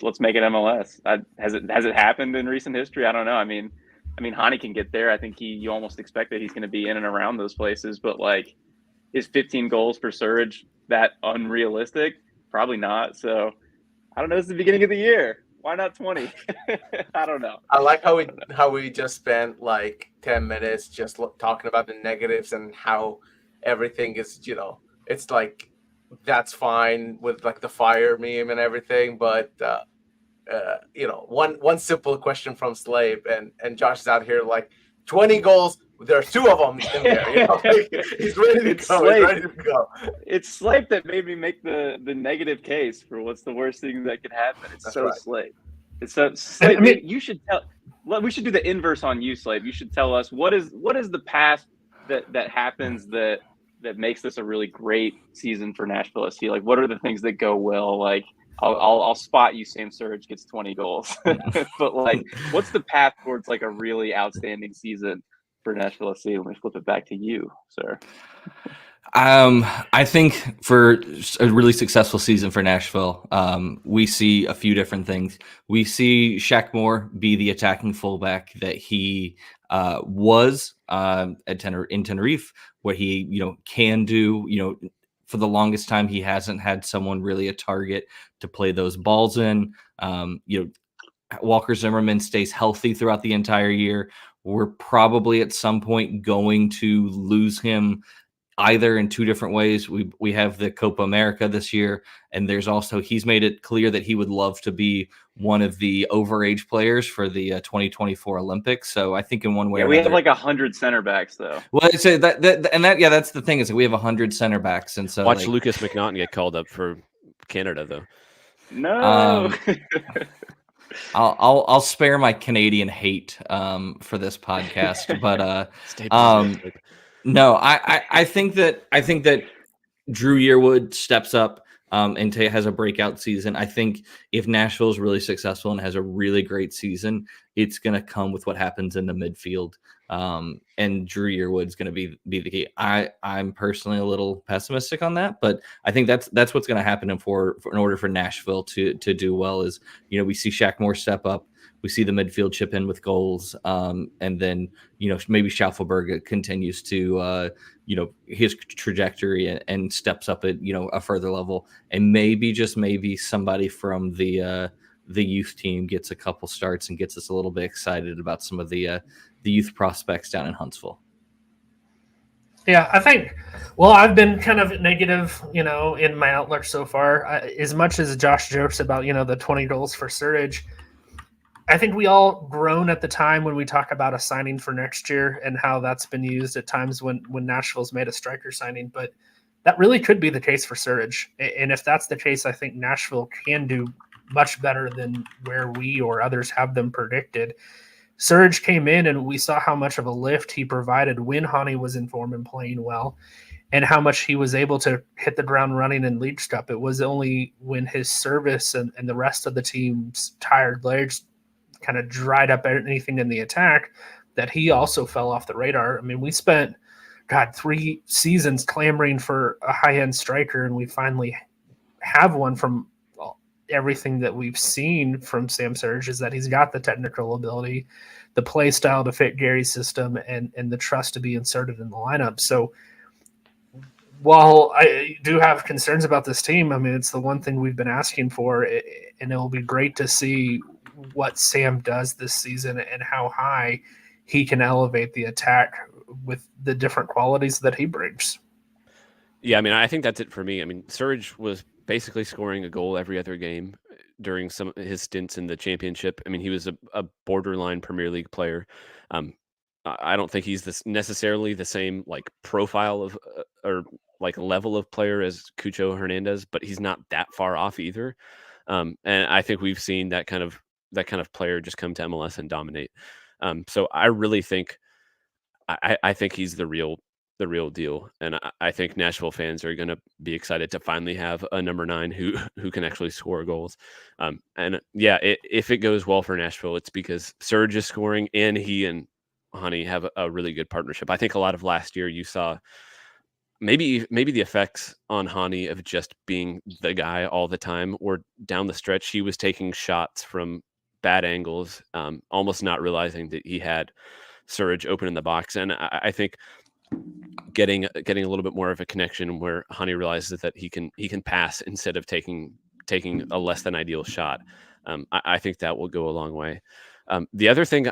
let's make it MLS. Has it happened in recent history? I don't know. I mean, Hani can get there. I think you almost expect that he's going to be in and around those places, but like, is 15 goals for Surridge that unrealistic? Probably not. So I don't know. It's the beginning of the year. Why not 20? I don't know. I like how we just spent like 10 minutes just talking about the negatives and how everything is, it's like that's fine with like the fire meme and everything, but one simple question from Slape and Josh is out here like 20 goals. There are 2 of them in there. He's ready to go. He's ready to go. It's Slape that made me make the negative case for what's the worst thing that could happen. It's so right. Slape. It's so Slape. I mean, you should tell. We should do the inverse on you, Slape. You should tell us what is the path that happens that makes this a really great season for Nashville SC. Like, what are the things that go well? Like, I'll spot you. Sam Surridge gets 20 goals, but like, what's the path towards like a really outstanding season for Nashville SC? Let me flip it back to you, sir. I think for a really successful season for Nashville, we see a few different things. We see Shaq Moore be the attacking fullback that he was in Tenerife, what he can do. For the longest time, he hasn't had someone really a target to play those balls in. Walker Zimmerman stays healthy throughout the entire year. We're probably at some point going to lose him either in 2 different ways. We have the Copa America this year, and there's also he's made it clear that he would love to be one of the overage players for the 2024 Olympics. So I think in one way, we have like 100 center backs though. Well, I'd say that's the thing is that we have 100 center backs, and so watch Lucas McNaughton get called up for Canada though. No. I'll spare my Canadian hate for this podcast, but no, I think that Drew Yearwood steps up and has a breakout season. I think if Nashville is really successful and has a really great season, it's going to come with what happens in the midfield. And Drew Yearwood's going to be the key. I'm personally a little pessimistic on that, but I think that's what's going to happen in order for Nashville to do well is, we see Shaq Moore step up. we see the midfield chip in with goals, and then maybe Schaufelberg continues to his trajectory and steps up at a further level, and maybe just maybe somebody from the youth team gets a couple starts and gets us a little bit excited about some of the youth prospects down in Huntsville. Yeah, I think, I've been kind of negative, in my outlook so far. As much as Josh jokes about, the 20 goals for Surridge, I think we all groan at the time when we talk about a signing for next year and how that's been used at times when Nashville's made a striker signing. But that really could be the case for Surridge. And if that's the case, I think Nashville can do much better than where we or others have them predicted. Surridge came in and we saw how much of a lift he provided when Hani was in form and playing well, and how much he was able to hit the ground running in League Cup. It was only when his service and the rest of the team's tired legs kind of dried up anything in the attack that he also fell off the radar. I mean, we spent, 3 seasons clamoring for a high-end striker, and we finally have one. From everything that we've seen from Sam Surridge is that he's got the technical ability, the play style to fit Gary's system, and the trust to be inserted in the lineup. So while I do have concerns about this team, I mean, it's the one thing we've been asking for, and it will be great to see what Sam does this season and how high he can elevate the attack with the different qualities that he brings. Yeah, I mean, I think that's it for me. I mean, Surridge was basically scoring a goal every other game during some of his stints in the championship. I mean, he was a borderline Premier League player. I don't think he's necessarily the same profile of or level of player as Cucho Hernandez, but he's not that far off either. And I think we've seen that kind of player just come to MLS and dominate. So I really think I think he's the real deal, and I think Nashville fans are going to be excited to finally have a number 9 who can actually score goals. And yeah, if it goes well for Nashville, it's because Surridge is scoring and he and Hani have a really good partnership. I think a lot of last year you saw maybe the effects on Hani of just being the guy all the time, or down the stretch he was taking shots from bad angles, almost not realizing that he had Surridge open in the box. And I think getting a little bit more of a connection where Hani realizes that he can pass instead of taking a less than ideal shot. I think that will go a long way. The other thing,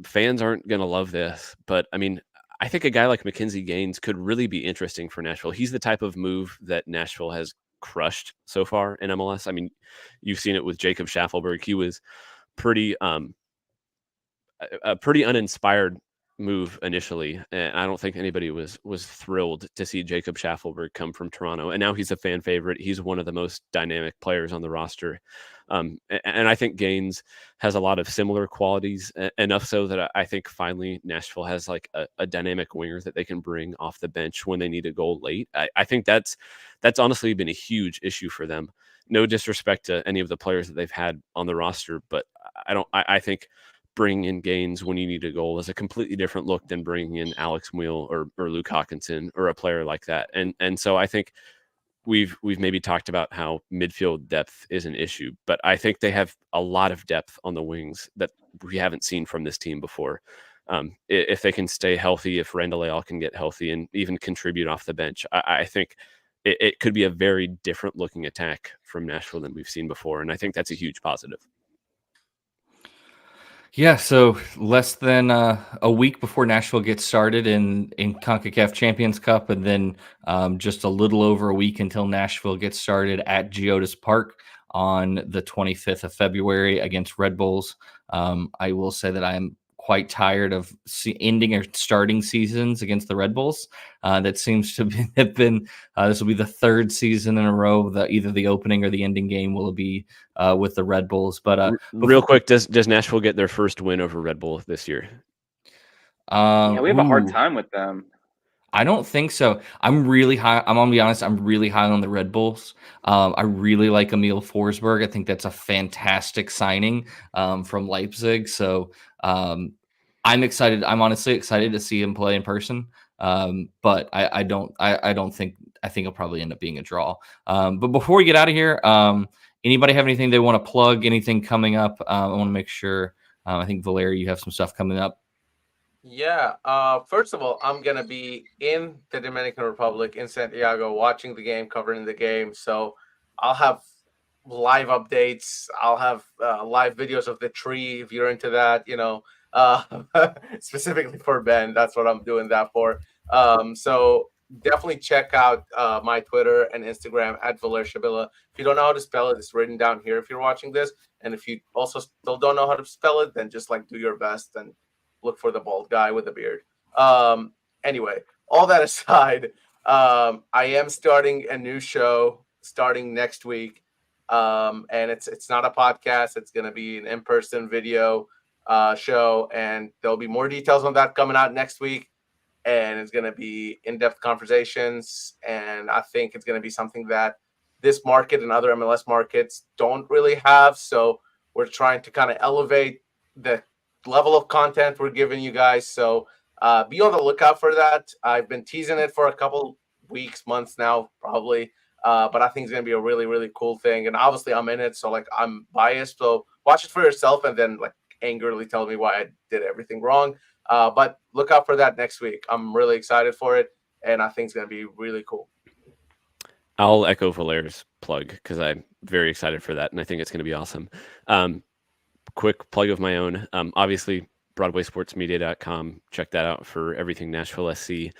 fans aren't going to love this, but I mean, I think a guy like Mackenzie Gaines could really be interesting for Nashville. He's the type of move that Nashville has crushed so far in MLS. I mean, you've seen it with Jacob Schaffelberg. He was pretty a pretty uninspired move initially, and I don't think anybody was thrilled to see Jacob Schaffelberg come from Toronto, and now he's a fan favorite. He's one of the most dynamic players on the roster, and I think Gaines has a lot of similar qualities, enough so that I think finally Nashville has a dynamic winger that they can bring off the bench when they need a goal late. I think that's honestly been a huge issue for them. No disrespect to any of the players that they've had on the roster, but I think bringing in Gaines when you need a goal is a completely different look than bringing in Alex Muehl or Luke Hawkinson or a player like that. And so I think we've maybe talked about how midfield depth is an issue, but I think they have a lot of depth on the wings that we haven't seen from this team before. If they can stay healthy, if Randall Leal can get healthy and even contribute off the bench, I think it could be a very different looking attack from Nashville than we've seen before. And I think that's a huge positive. Yeah, so less than a week before Nashville gets started in Concacaf Champions Cup, and then just a little over a week until Nashville gets started at Geodis Park on the 25th of February against Red Bulls. I will say that I am quite tired of ending or starting seasons against the Red Bulls. That seems to have been this will be the third season in a row that either the opening or the ending game will be with the Red Bulls. But real quick, does Nashville get their first win over Red Bull this year? Yeah, we have a hard time with them. I don't think so. I'm really high. I'm gonna be honest. I'm really high on the Red Bulls. I really like Emil Forsberg. I think that's a fantastic signing from Leipzig. So I'm excited. I'm honestly excited to see him play in person. But I don't think. I think it'll probably end up being a draw. But before we get out of here, anybody have anything they want to plug? Anything coming up? I want to make sure. I think Valair, you have some stuff coming up. Yeah. First of all, I'm gonna be in the Dominican Republic in Santiago, watching the game, covering the game. So I'll have live updates. I'll have live videos of the tree if you're into that. Specifically for Ben, that's what I'm doing that for. So definitely check out my Twitter and Instagram at Valair Shabilla. If you don't know how to spell it, it's written down here if you're watching this. And if you also still don't know how to spell it, then just do your best and look for the bald guy with the beard. Anyway, all that aside, I am starting a new show starting next week. And it's not a podcast. It's going to be an in-person video show. And there'll be more details on that coming out next week. And it's going to be in-depth conversations. And I think it's going to be something that this market and other MLS markets don't really have. So we're trying to kind of elevate the level of content we're giving you guys. So be on the lookout for that. I've been teasing it for a couple weeks, months now, probably. But I think it's going to be a really, really cool thing. And obviously I'm in it. So I'm biased. So watch it for yourself and then angrily tell me why I did everything wrong. But look out for that next week. I'm really excited for it. And I think it's going to be really cool. I'll echo Valair's plug because I'm very excited for that. And I think it's going to be awesome. Quick plug of my own. Obviously, BroadwaySportsMedia.com. Check that out for everything Nashville SC.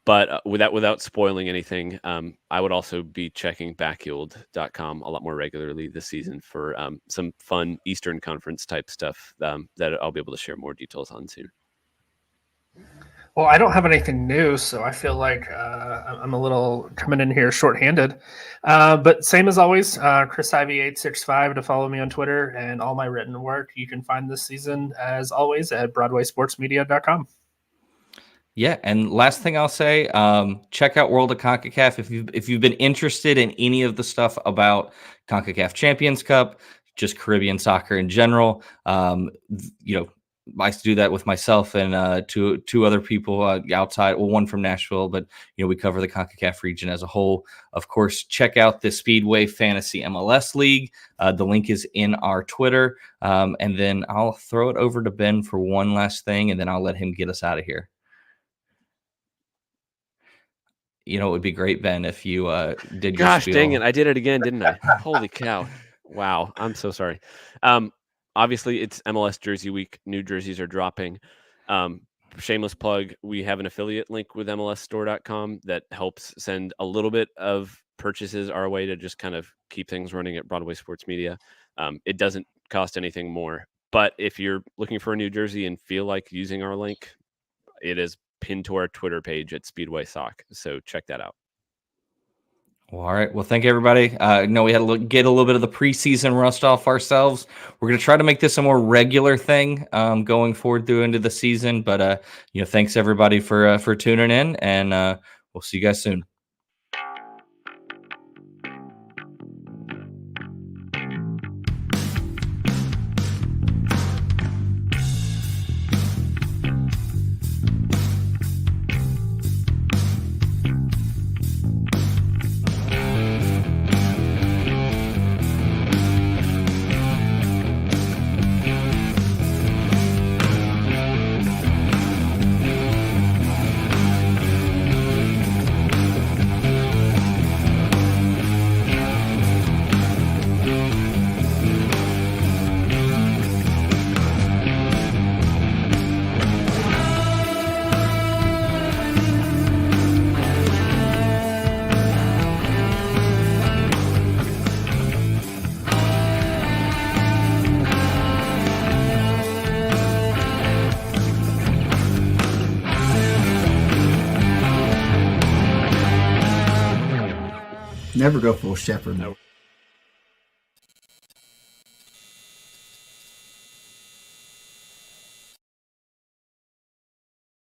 But without spoiling anything, I would also be checking Backyard.com a lot more regularly this season for some fun Eastern Conference type stuff that I'll be able to share more details on soon. Well, I don't have anything new, so I feel like I'm a little coming in here shorthanded. But same as always, Chris Ivey 865 to follow me on Twitter, and all my written work you can find this season, as always, at BroadwaySportsMedia.com. Yeah, and last thing I'll say, check out World of Concacaf if you've been interested in any of the stuff about Concacaf Champions Cup, just Caribbean soccer in general. I used to do that with myself and two other people outside. Well, one from Nashville, but we cover the CONCACAF region as a whole. Of course, check out the Speedway Fantasy MLS League. The link is in our Twitter, and then I'll throw it over to Ben for one last thing, and then I'll let him get us out of here. It would be great, Ben, if you did. Gosh, dang it! I did it again, didn't I? Holy cow! Wow, I'm so sorry. Obviously, it's MLS Jersey Week. New jerseys are dropping. Shameless plug, we have an affiliate link with MLSstore.com that helps send a little bit of purchases our way to just kind of keep things running at Broadway Sports Media. It doesn't cost anything more. But if you're looking for a new jersey and feel like using our link, it is pinned to our Twitter page at Speedway Soccer. So check that out. Well, all right. Well, thank you, everybody. I know we had to get a little bit of the preseason rust off ourselves. We're going to try to make this a more regular thing going forward through into the season. But, thanks, everybody, for tuning in, and we'll see you guys soon. Never go full shepherd. Nope.